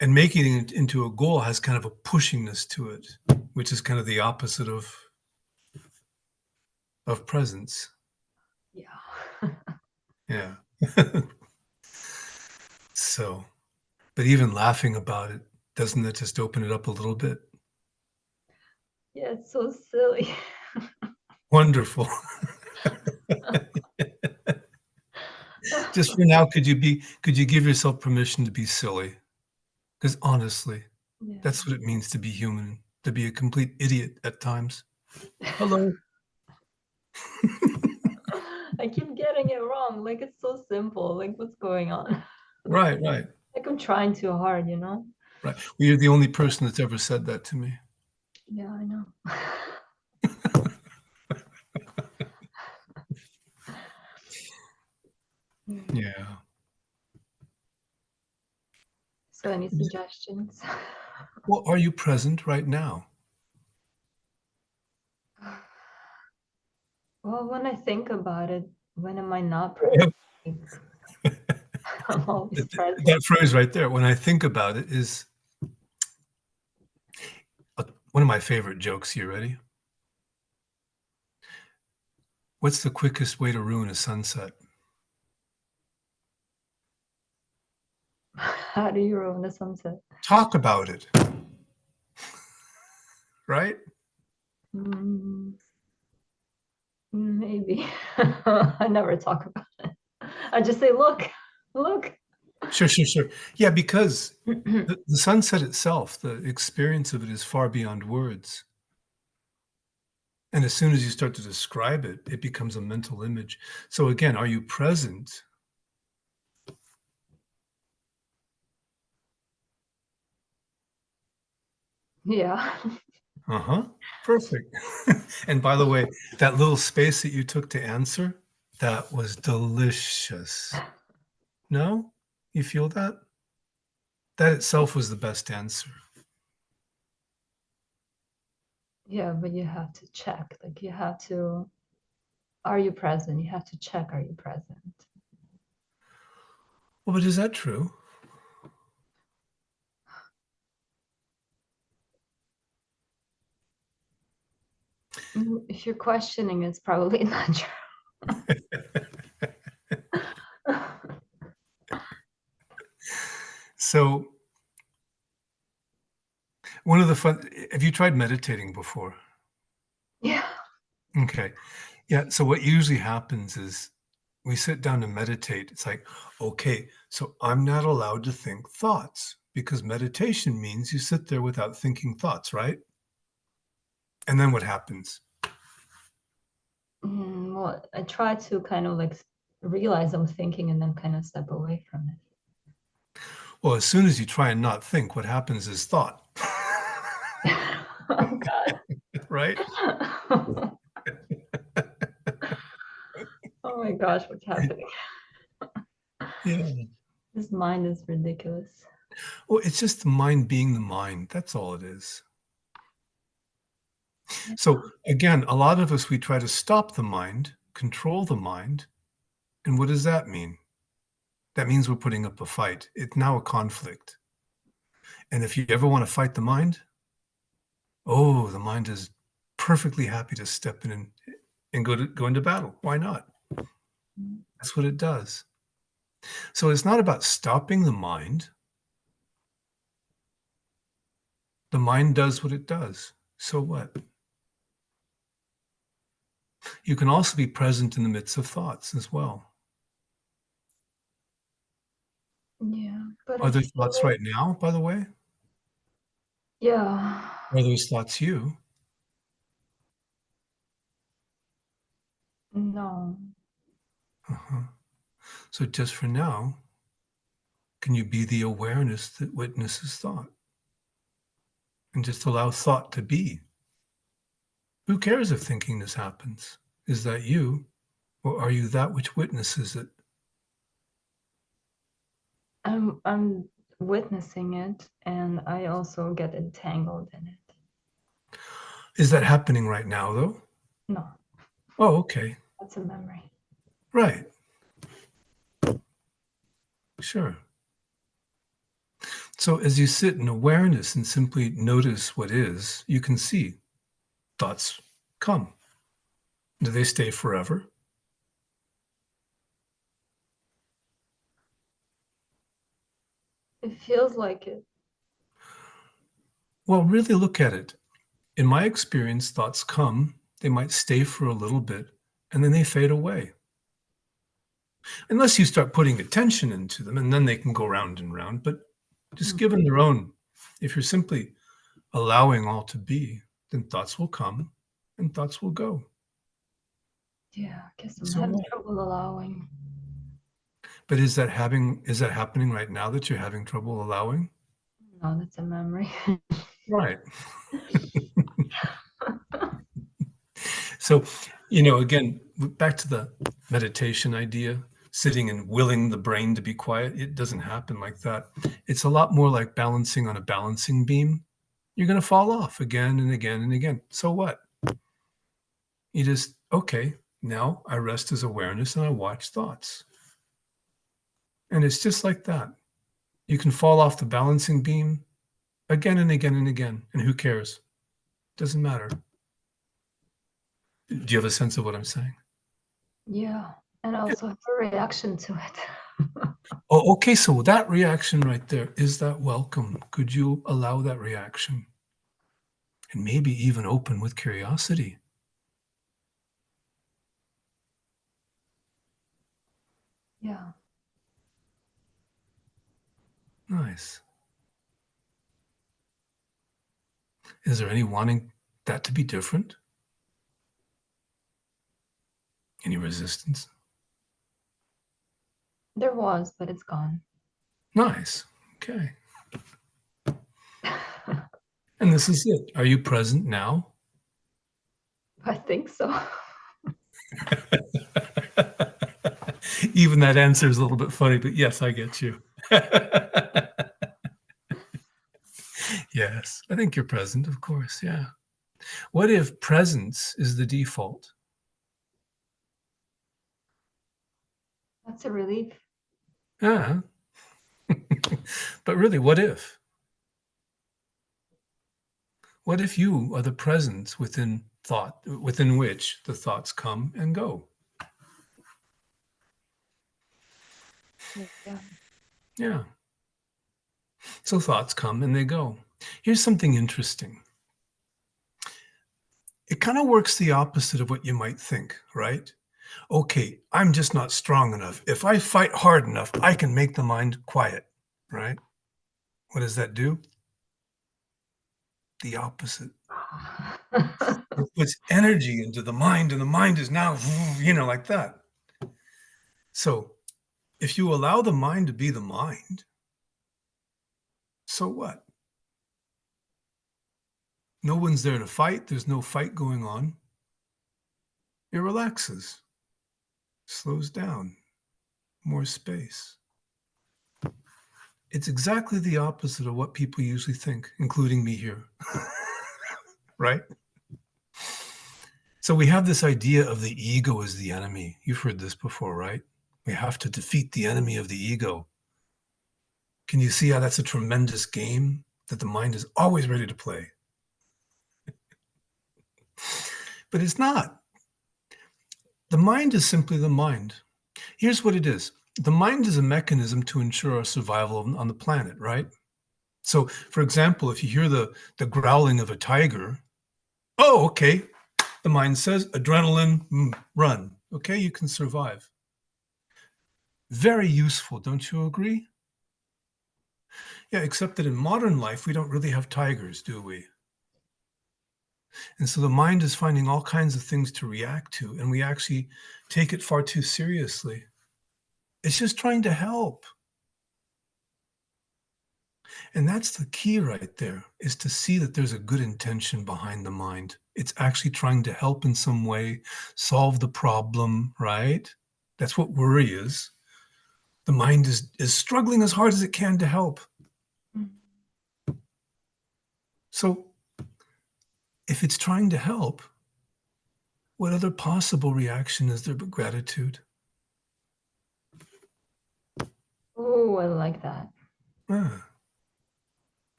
Speaker 1: And making it into a goal has kind of a pushingness to it, which is kind of the opposite of presence.
Speaker 6: Yeah.
Speaker 1: Yeah. So, but even laughing about it, doesn't that just open it up a little bit?
Speaker 6: Yeah, it's so silly.
Speaker 1: Wonderful. Just for now, could you give yourself permission to be silly? Because honestly,
Speaker 6: Yeah.
Speaker 1: that's what it means to be human, to be a complete idiot at times. Hello.
Speaker 6: I keep getting it wrong. Like, it's so simple. Like, what's going on?
Speaker 1: Right, right,
Speaker 6: Like, I'm trying too hard, you know?
Speaker 1: right. Well, you're the only person that's ever said that to me.
Speaker 6: Yeah, I know.
Speaker 1: Yeah.
Speaker 6: So, any suggestions?
Speaker 1: Well, are you present right now?
Speaker 6: Well, when I think about it, when am I not present? I'm always present.
Speaker 1: That phrase right there, when I think about it, is one of my favorite jokes. You ready? What's the quickest way to ruin a sunset?
Speaker 6: How do you ruin the sunset?
Speaker 1: Talk about it. Right?
Speaker 6: Maybe. I never talk about it. I just say, look, look.
Speaker 1: Sure, sure, sure. Yeah, because the sunset itself, the experience of it is far beyond words. And as soon as you start to describe it, it becomes a mental image. So again, are you present?
Speaker 6: Yeah.
Speaker 1: Uh-huh. Perfect. And by the way, that little space that you took to answer, that was delicious. No? You feel that? That itself was the best answer.
Speaker 6: Yeah, but you have to check. Like, you have to, are you present? You have to check, are you present?
Speaker 1: Well, but is that true?
Speaker 6: If you're questioning, it's probably not true.
Speaker 1: So one of the fun, have you tried meditating before?
Speaker 6: Yeah.
Speaker 1: Okay. Yeah. So what usually happens is we sit down to meditate. It's like, okay, so I'm not allowed to think thoughts because meditation means you sit there without thinking thoughts, right? And then what happens?
Speaker 6: Well, I try to kind of like realize I'm thinking and then kind of step away from it.
Speaker 1: Well, as soon as you try and not think, what happens is thought.
Speaker 6: Oh God.
Speaker 1: Right?
Speaker 6: Oh my gosh, what's happening?
Speaker 1: Yeah.
Speaker 6: This mind is ridiculous.
Speaker 1: Well, it's just the mind being the mind. That's all it is. So again, a lot of us, we try to stop the mind, control the mind. And what does that mean? That means we're putting up a fight. It's now a conflict. And if you ever want to fight the mind, oh, the mind is perfectly happy to step in and go into battle. Why not? That's what it does. So it's not about stopping the mind. The mind does what it does. So what? You can also be present in the midst of thoughts as well.
Speaker 6: Yeah, but
Speaker 1: Are there thoughts right now, by the way?
Speaker 6: Yeah.
Speaker 1: Are those thoughts you?
Speaker 6: No.
Speaker 1: Uh-huh. So just for now, can you be the awareness that witnesses thought? And just allow thought to be. Who cares if thinkingness happens? Is that you? Or are you that which witnesses it?
Speaker 6: I'm witnessing it, and I also get entangled in it.
Speaker 1: Is that happening right now, though?
Speaker 6: No,
Speaker 1: Oh, okay.
Speaker 6: that's a memory.
Speaker 1: Right. Sure. So as you sit in awareness and simply notice what is, you can see thoughts come. Do they stay forever?
Speaker 6: It feels like it.
Speaker 1: Well, really look at it. In my experience, thoughts come, they might stay for a little bit, and then they fade away. Unless you start putting attention into them, and then they can go round and round. But just given their own, if you're simply allowing all to be, then thoughts will come and thoughts will go.
Speaker 6: Yeah, I guess I'm
Speaker 1: So
Speaker 6: having
Speaker 1: what?
Speaker 6: trouble allowing.
Speaker 1: But is that happening right now that you're having trouble allowing?
Speaker 6: No, that's a memory.
Speaker 1: Right. So, again, back to the meditation idea, sitting and willing the brain to be quiet, it doesn't happen like that. It's a lot more like balancing on a balancing beam. You're going to fall off again and again and again. So what? You just, okay, now I rest as awareness and I watch thoughts. And it's just like that. You can fall off the balancing beam again and again and again. And who cares? Doesn't matter. Do you have a sense of what I'm saying?
Speaker 6: Yeah, and I also have a reaction to it.
Speaker 1: Oh, okay. So that reaction right there, is that welcome? Could you allow that reaction? And maybe even open with curiosity.
Speaker 6: Yeah.
Speaker 1: Nice. Is there any wanting that to be different? Any resistance?
Speaker 6: There was, but it's gone.
Speaker 1: Nice. Okay. And this is it. Are you present now?
Speaker 6: I think so.
Speaker 1: Even that answer is a little bit funny, but yes, I get you. Yes, I think you're present, of course. Yeah. What if presence is the default?
Speaker 6: That's a relief.
Speaker 1: Yeah. But really, what if? What if you are the presence within thought, within which the thoughts come and go?
Speaker 6: Yeah.
Speaker 1: Yeah. So thoughts come and they go. Here's something interesting. It kind of works the opposite of what you might think, right? Okay, I'm just not strong enough. If I fight hard enough, I can make the mind quiet, right? What does that do? The opposite. It puts energy into the mind, and the mind is now, like that. So if you allow the mind to be the mind, so what? No one's there to fight. There's no fight going on. It relaxes, slows down, more space. It's exactly the opposite of what people usually think, including me here. Right? So we have this idea of the ego as the enemy. You've heard this before, right? We have to defeat the enemy of the ego. Can you see how that's a tremendous game that the mind is always ready to play? But it's not. The mind is simply the mind. Here's what it is. The mind is a mechanism to ensure our survival on the planet, right? So, for example, if you hear the growling of a tiger, oh, okay, the mind says adrenaline, run. Okay, you can survive. Very useful, don't you agree? Yeah, except that in modern life, we don't really have tigers, do we? And so the mind is finding all kinds of things to react to, and we actually take it far too seriously. It's just trying to help. And that's the key right there, is to see that there's a good intention behind the mind. It's actually trying to help in some way, solve the problem, right? That's what worry is. The mind is struggling as hard as it can to help. So if it's trying to help, what other possible reaction is there but gratitude?
Speaker 6: Oh, I like that.
Speaker 1: Ah.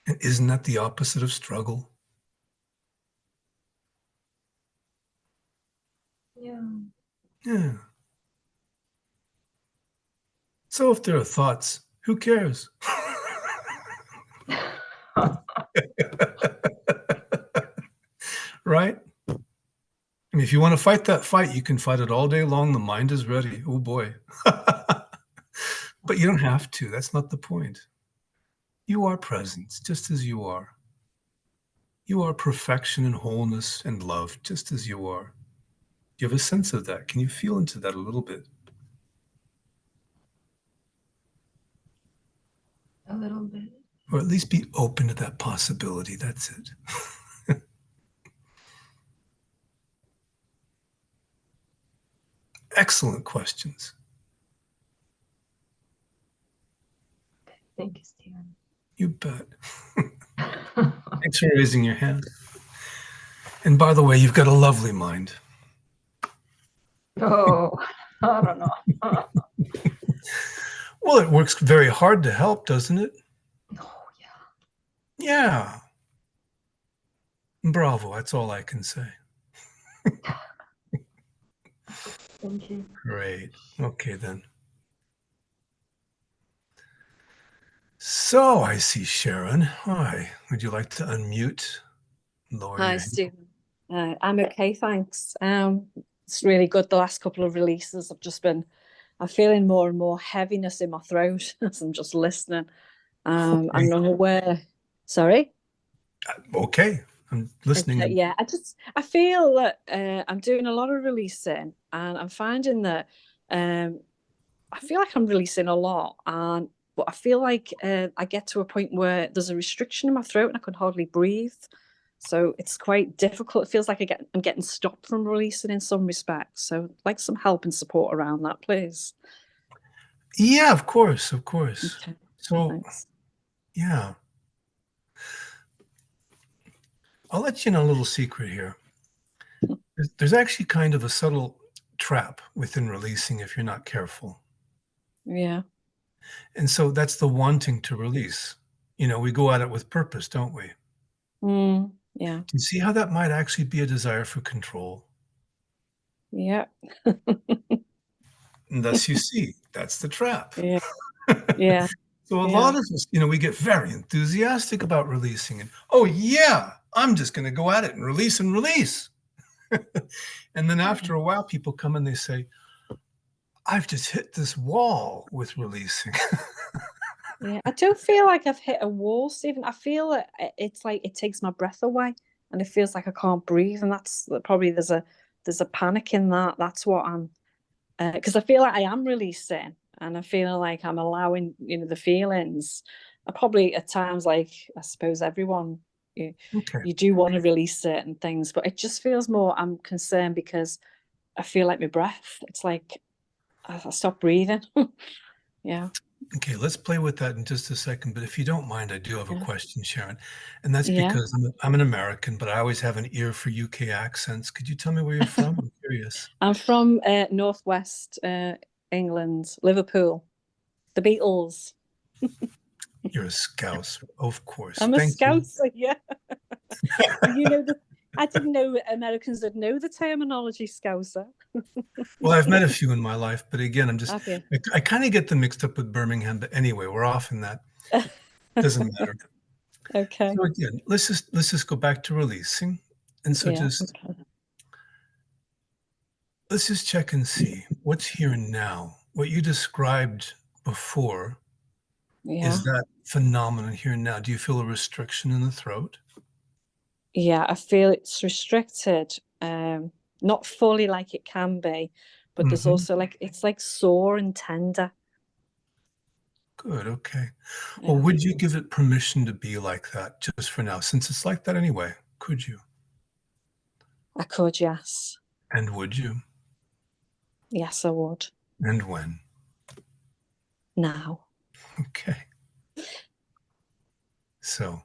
Speaker 1: And isn't that the opposite of struggle?
Speaker 6: Yeah.
Speaker 1: Yeah. So if there are thoughts, who cares? Right? I mean, if you want to fight that fight, you can fight it all day long. The mind is ready. Oh boy. But you don't have to. That's not the point. You are presence, just as you are. You are perfection and wholeness and love, just as you are. Do you have a sense of that? Can you feel into that a little bit?
Speaker 6: A little bit.
Speaker 1: Or at least be open to that possibility. That's it. Excellent questions.
Speaker 6: Thank you, Stephen.
Speaker 1: You bet. Thanks for raising your hand. And by the way, you've got a lovely mind.
Speaker 6: Oh, I don't know.
Speaker 1: Well, it works very hard to help, doesn't it?
Speaker 6: Oh, yeah.
Speaker 1: Yeah. Bravo. That's all I can say.
Speaker 6: Thank you.
Speaker 1: Great. Okay, then. So I see Sharon. Hi. Would you like to unmute? Lower your
Speaker 7: Hi,
Speaker 1: hand.
Speaker 7: Stephen. I'm okay, thanks. It's really good. The last couple of releases, I'm feeling more and more heaviness in my throat as I'm just listening. I'm unaware. Sorry?
Speaker 1: Okay. I'm listening.
Speaker 7: Okay, yeah, I feel that I'm doing a lot of releasing, and I'm finding that I feel like I'm releasing a lot, but I feel like I get to a point where there's a restriction in my throat and I can hardly breathe. So it's quite difficult. It feels like I'm getting stopped from releasing in some respects. So I'd like some help and support around that, please.
Speaker 1: Yeah, of course. Of course.
Speaker 7: Okay,
Speaker 1: So,
Speaker 7: thanks.
Speaker 1: yeah. I'll let you know a little secret here. There's actually kind of a subtle trap within releasing if you're not careful.
Speaker 7: Yeah.
Speaker 1: And so that's the wanting to release. We go at it with purpose, don't we?
Speaker 7: Yeah.
Speaker 1: Do you see how that might actually be a desire for control?
Speaker 7: Yeah.
Speaker 1: And thus you see, that's the trap.
Speaker 7: Yeah. Yeah.
Speaker 1: So a lot of us, we get very enthusiastic about releasing and, oh yeah, I'm just going to go at it and release and release. And then after a while, people come and they say, I've just hit this wall with releasing.
Speaker 7: Yeah, I don't feel like I've hit a wall, Stephen. I feel that it's like it takes my breath away, and it feels like I can't breathe, and that's probably there's a panic in that. That's what I'm because I feel like I am releasing, and I feel like I'm allowing the feelings. I probably at times, like I suppose everyone,
Speaker 1: Okay.
Speaker 7: you do want to release certain things, but it just feels more. I'm concerned because I feel like my breath. It's like I stop breathing. Yeah.
Speaker 1: Okay, let's play with that in just a second. But if you don't mind, I do have a
Speaker 7: Yeah.
Speaker 1: question, Sharon. And that's
Speaker 7: Yeah.
Speaker 1: because I'm an American, but I always have an ear for UK accents. Could you tell me where you're from? I'm curious.
Speaker 7: I'm from northwest England, Liverpool. The Beatles.
Speaker 1: You're a Scouse, of course.
Speaker 7: I'm a
Speaker 1: Thank you.
Speaker 7: Scouser, yeah. I didn't know Americans would know the terminology Scouser.
Speaker 1: Well, I've met a few in my life, but again,
Speaker 7: Have you?
Speaker 1: I kind of get them mixed up with Birmingham. But anyway, we're off in that. Doesn't matter.
Speaker 7: Okay.
Speaker 1: So again, let's just go back to releasing. And so
Speaker 7: Yeah.
Speaker 1: just
Speaker 7: Okay.
Speaker 1: let's just check and see what's here and now. What you described before,
Speaker 7: Yeah.
Speaker 1: is that phenomenon here and now? Do you feel a restriction in the throat?
Speaker 7: Yeah, I feel it's restricted. Not fully like it can be, but there's
Speaker 1: Mhm.
Speaker 7: also it's like sore and tender.
Speaker 1: Good, okay.
Speaker 7: Yeah.
Speaker 1: Well, would you give it permission to be like that just for now, since it's like that anyway? Could you?
Speaker 7: I could, yes.
Speaker 1: And would you?
Speaker 7: Yes, I would.
Speaker 1: And when?
Speaker 7: Now.
Speaker 1: Okay. So,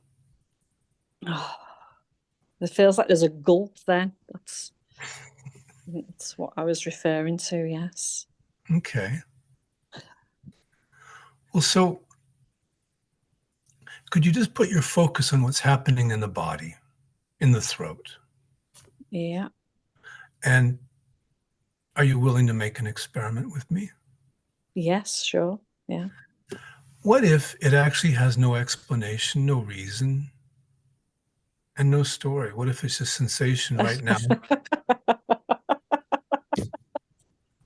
Speaker 7: Oh, it feels like there's a gulp then. That's what I was referring to, yes.
Speaker 1: okay. Well, so could you just put your focus on what's happening in the body, in the throat?
Speaker 7: Yeah.
Speaker 1: And are you willing to make an experiment with me?
Speaker 7: Yes, sure. Yeah.
Speaker 1: What if it actually has no explanation, no reason, and no story? What if it's a sensation right now?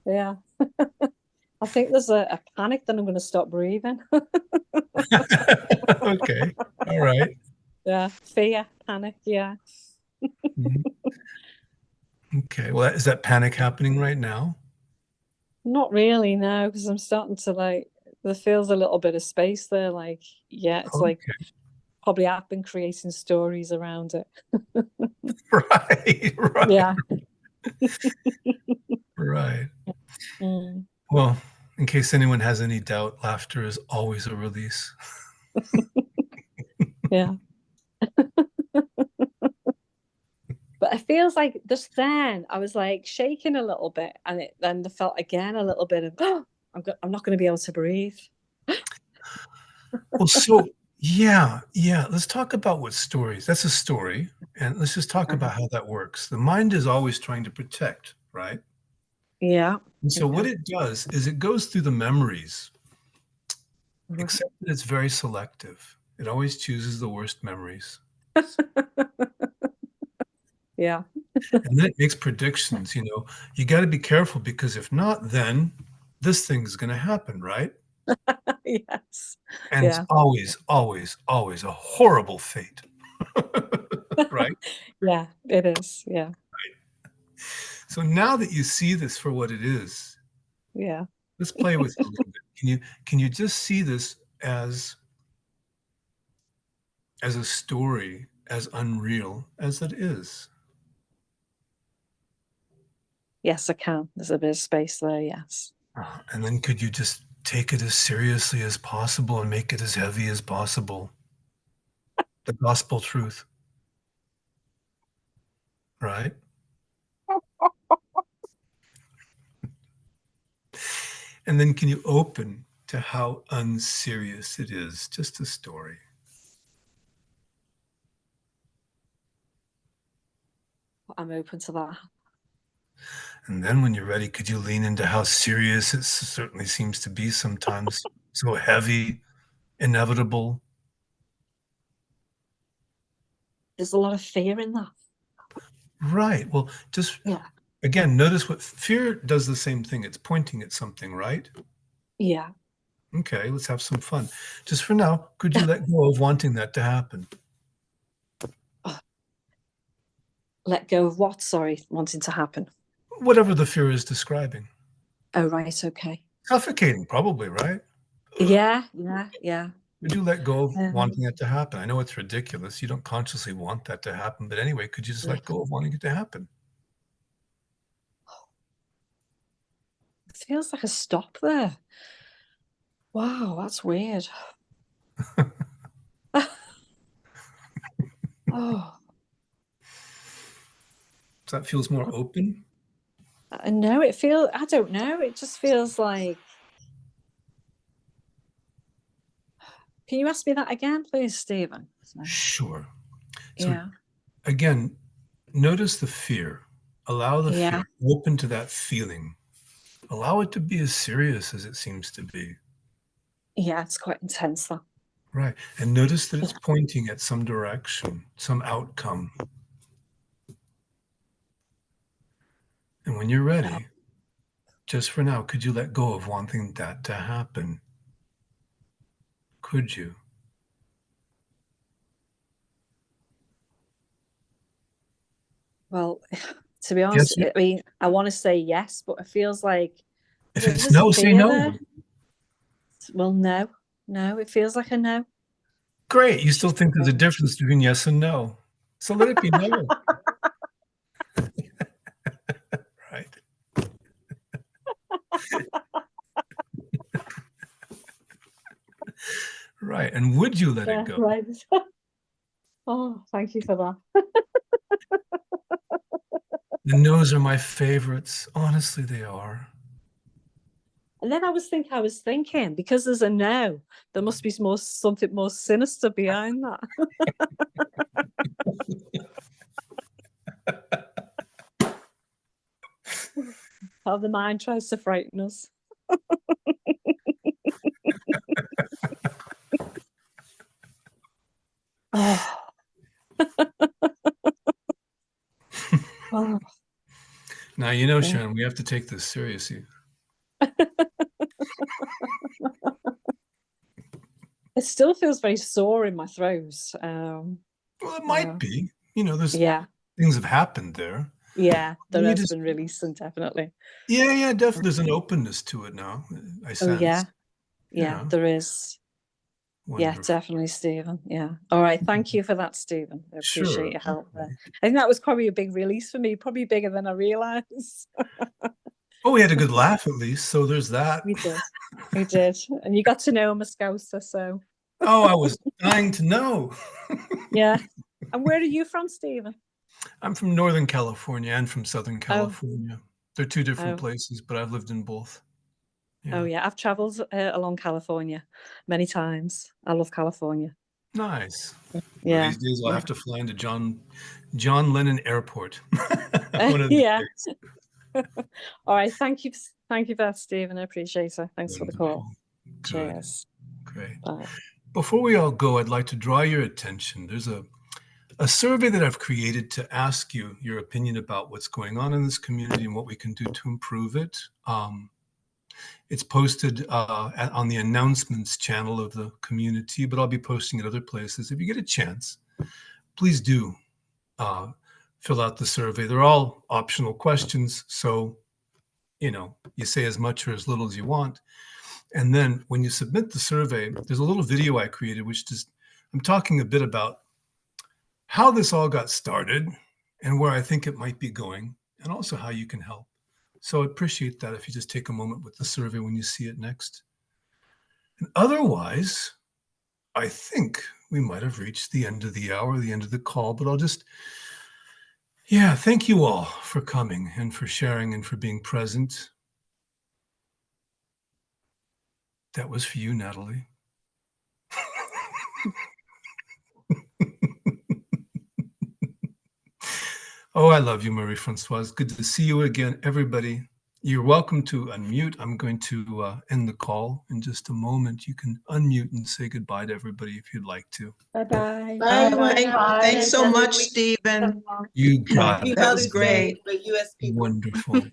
Speaker 7: Yeah. I think there's a panic that I'm going to stop breathing.
Speaker 1: Okay. All right.
Speaker 7: Yeah. Fear, panic. Yeah.
Speaker 1: Mhm. Okay. Well, is that panic happening right now?
Speaker 7: Not really, no, because I'm starting to there feels a little bit of space there. Yeah, it's
Speaker 1: Okay.
Speaker 7: probably I've been creating stories around it.
Speaker 1: Right. Right.
Speaker 7: Yeah.
Speaker 1: Right.
Speaker 7: Mm.
Speaker 1: Well, in case anyone has any doubt, laughter is always a release.
Speaker 7: Yeah. But it feels like just then I was shaking a little bit, and then felt again a little bit of I'm not going to be able to breathe.
Speaker 1: Well, so yeah. Let's talk about what stories. That's a story, and let's just talk about how that works. The mind is always trying to protect, right?
Speaker 7: Yeah.
Speaker 1: And so what it does is it goes through the memories,
Speaker 7: Right.
Speaker 1: except that it's very selective. It always chooses the worst memories.
Speaker 7: Yeah.
Speaker 1: And then it makes predictions. You got to be careful, because if not, then this thing is going to happen, right?
Speaker 7: Yes.
Speaker 1: And it's
Speaker 7: Yeah.
Speaker 1: always, always, always a horrible fate. Right?
Speaker 7: Yeah, it is. Yeah.
Speaker 1: So now that you see this for what it is,
Speaker 7: Yeah.
Speaker 1: let's play with it a little bit. Can you just see this as a story, as unreal as it is?
Speaker 7: Yes, I can. There's a bit of space there. Yes.
Speaker 1: And then could you just take it as seriously as possible and make it as heavy as possible? The gospel truth, right? And then can you open to how unserious it is? Just a story.
Speaker 7: I'm open to that.
Speaker 1: And then when you're ready, could you lean into how serious it certainly seems to be sometimes? So heavy, inevitable.
Speaker 7: There's a lot of fear in that.
Speaker 1: Right. Well, just again, notice what fear does. The same thing. It's pointing at something, right?
Speaker 7: Yeah.
Speaker 1: Okay, let's have some fun. Just for now, could you let go of wanting that to happen?
Speaker 7: Let go of what? Sorry, wanting to happen.
Speaker 1: Whatever the fear is describing.
Speaker 7: Oh, right. Okay.
Speaker 1: Suffocating, probably, right?
Speaker 7: Yeah.
Speaker 1: Would you let go of
Speaker 7: Um,
Speaker 1: wanting it to happen? I know it's ridiculous. You don't consciously want that to happen. But anyway, could you just let go of wanting it to happen?
Speaker 7: It feels like a stop there. Wow, that's weird. Oh,
Speaker 1: So that feels more open?
Speaker 7: no, I don't know. It just feels like. Can you ask me that again, please, Stephen?
Speaker 1: Sure. So
Speaker 7: Yeah.
Speaker 1: again, notice the fear. Allow the
Speaker 7: Yeah.
Speaker 1: fear. Open to that feeling. Allow it to be as serious as it seems to be.
Speaker 7: Yeah, it's quite intense, though.
Speaker 1: Right. And notice that it's pointing at some direction, some outcome. And when you're ready, just for now, could you let go of wanting that to happen? Could you?
Speaker 7: Well, to be honest,
Speaker 1: Yes.
Speaker 7: I mean, I want to say yes, but it feels like
Speaker 1: If it's
Speaker 7: there's a
Speaker 1: no, say
Speaker 7: fear
Speaker 1: no.
Speaker 7: there. Well, no, it feels like a no.
Speaker 1: Great. You still think there's a difference between yes and no. So let it be no. Right. Right. And would you let it go?
Speaker 7: Right. Oh, thank you for that.
Speaker 1: The no's are my favorites. Honestly, they are.
Speaker 7: And then I was thinking, because there's a no, there must be something more sinister behind that. How the mind tries to frighten us. Oh. Oh.
Speaker 1: Now, you know, Sharon, we have to take this seriously.
Speaker 7: It still feels very sore in my throat.
Speaker 1: Well, it might be. You know, there's
Speaker 7: Yeah.
Speaker 1: things have happened there.
Speaker 7: Yeah, there
Speaker 1: You
Speaker 7: has
Speaker 1: just-
Speaker 7: been releasing, definitely.
Speaker 1: Yeah, definitely. There's an openness to it now, I sense.
Speaker 7: Oh, yeah.
Speaker 1: Yeah.
Speaker 7: There is. Yeah,
Speaker 1: Wonderful.
Speaker 7: definitely, Stephen. Yeah. All right. Thank you for that, Stephen. I appreciate
Speaker 1: Sure.
Speaker 7: your help there. I think that was probably a big release for me, probably bigger than I realized.
Speaker 1: Oh, we had a good laugh at least. So there's that.
Speaker 7: We did. We did. And you got to know I'm a Scouser, so.
Speaker 1: Oh, I was dying to know.
Speaker 7: Yeah. And where are you from, Stephen?
Speaker 1: I'm from Northern California and from Southern California. They're two different
Speaker 7: Oh.
Speaker 1: places, but I've lived in both.
Speaker 7: Oh, yeah. I've traveled along California many times. I love California.
Speaker 1: Nice.
Speaker 7: Yeah.
Speaker 1: Well, these days I'll have to fly into John Lennon Airport. One of these
Speaker 7: Yeah.
Speaker 1: days.
Speaker 7: All right. Thank you for that, Stephen. I appreciate it. Thanks for the call.
Speaker 1: Good.
Speaker 7: Cheers.
Speaker 1: Great.
Speaker 7: Bye.
Speaker 1: Before we all go, I'd like to draw your attention. There's a survey that I've created to ask you your opinion about what's going on in this community and what we can do to improve it. It's posted on the announcements channel of the community, but I'll be posting it other places. If you get a chance, please do fill out the survey. They're all optional questions, so you say as much or as little as you want. And then when you submit the survey, there's a little video I created, I'm talking a bit about how this all got started and where I think it might be going, and also how you can help. So I appreciate that if you just take a moment with the survey when you see it next. And otherwise, I think we might have reached the end of the hour, the end of the call, but thank you all for coming and for sharing and for being present. That was for you, Natalie. Oh, I love you, Marie-Francoise. Good to see you again, everybody. You're welcome to unmute. I'm going to end the call in just a moment. You can unmute and say goodbye to everybody if you'd like to.
Speaker 3: Bye-bye.
Speaker 6: Bye.
Speaker 8: Thanks so much, Stephen.
Speaker 1: You got it.
Speaker 8: That was great.
Speaker 1: Wonderful.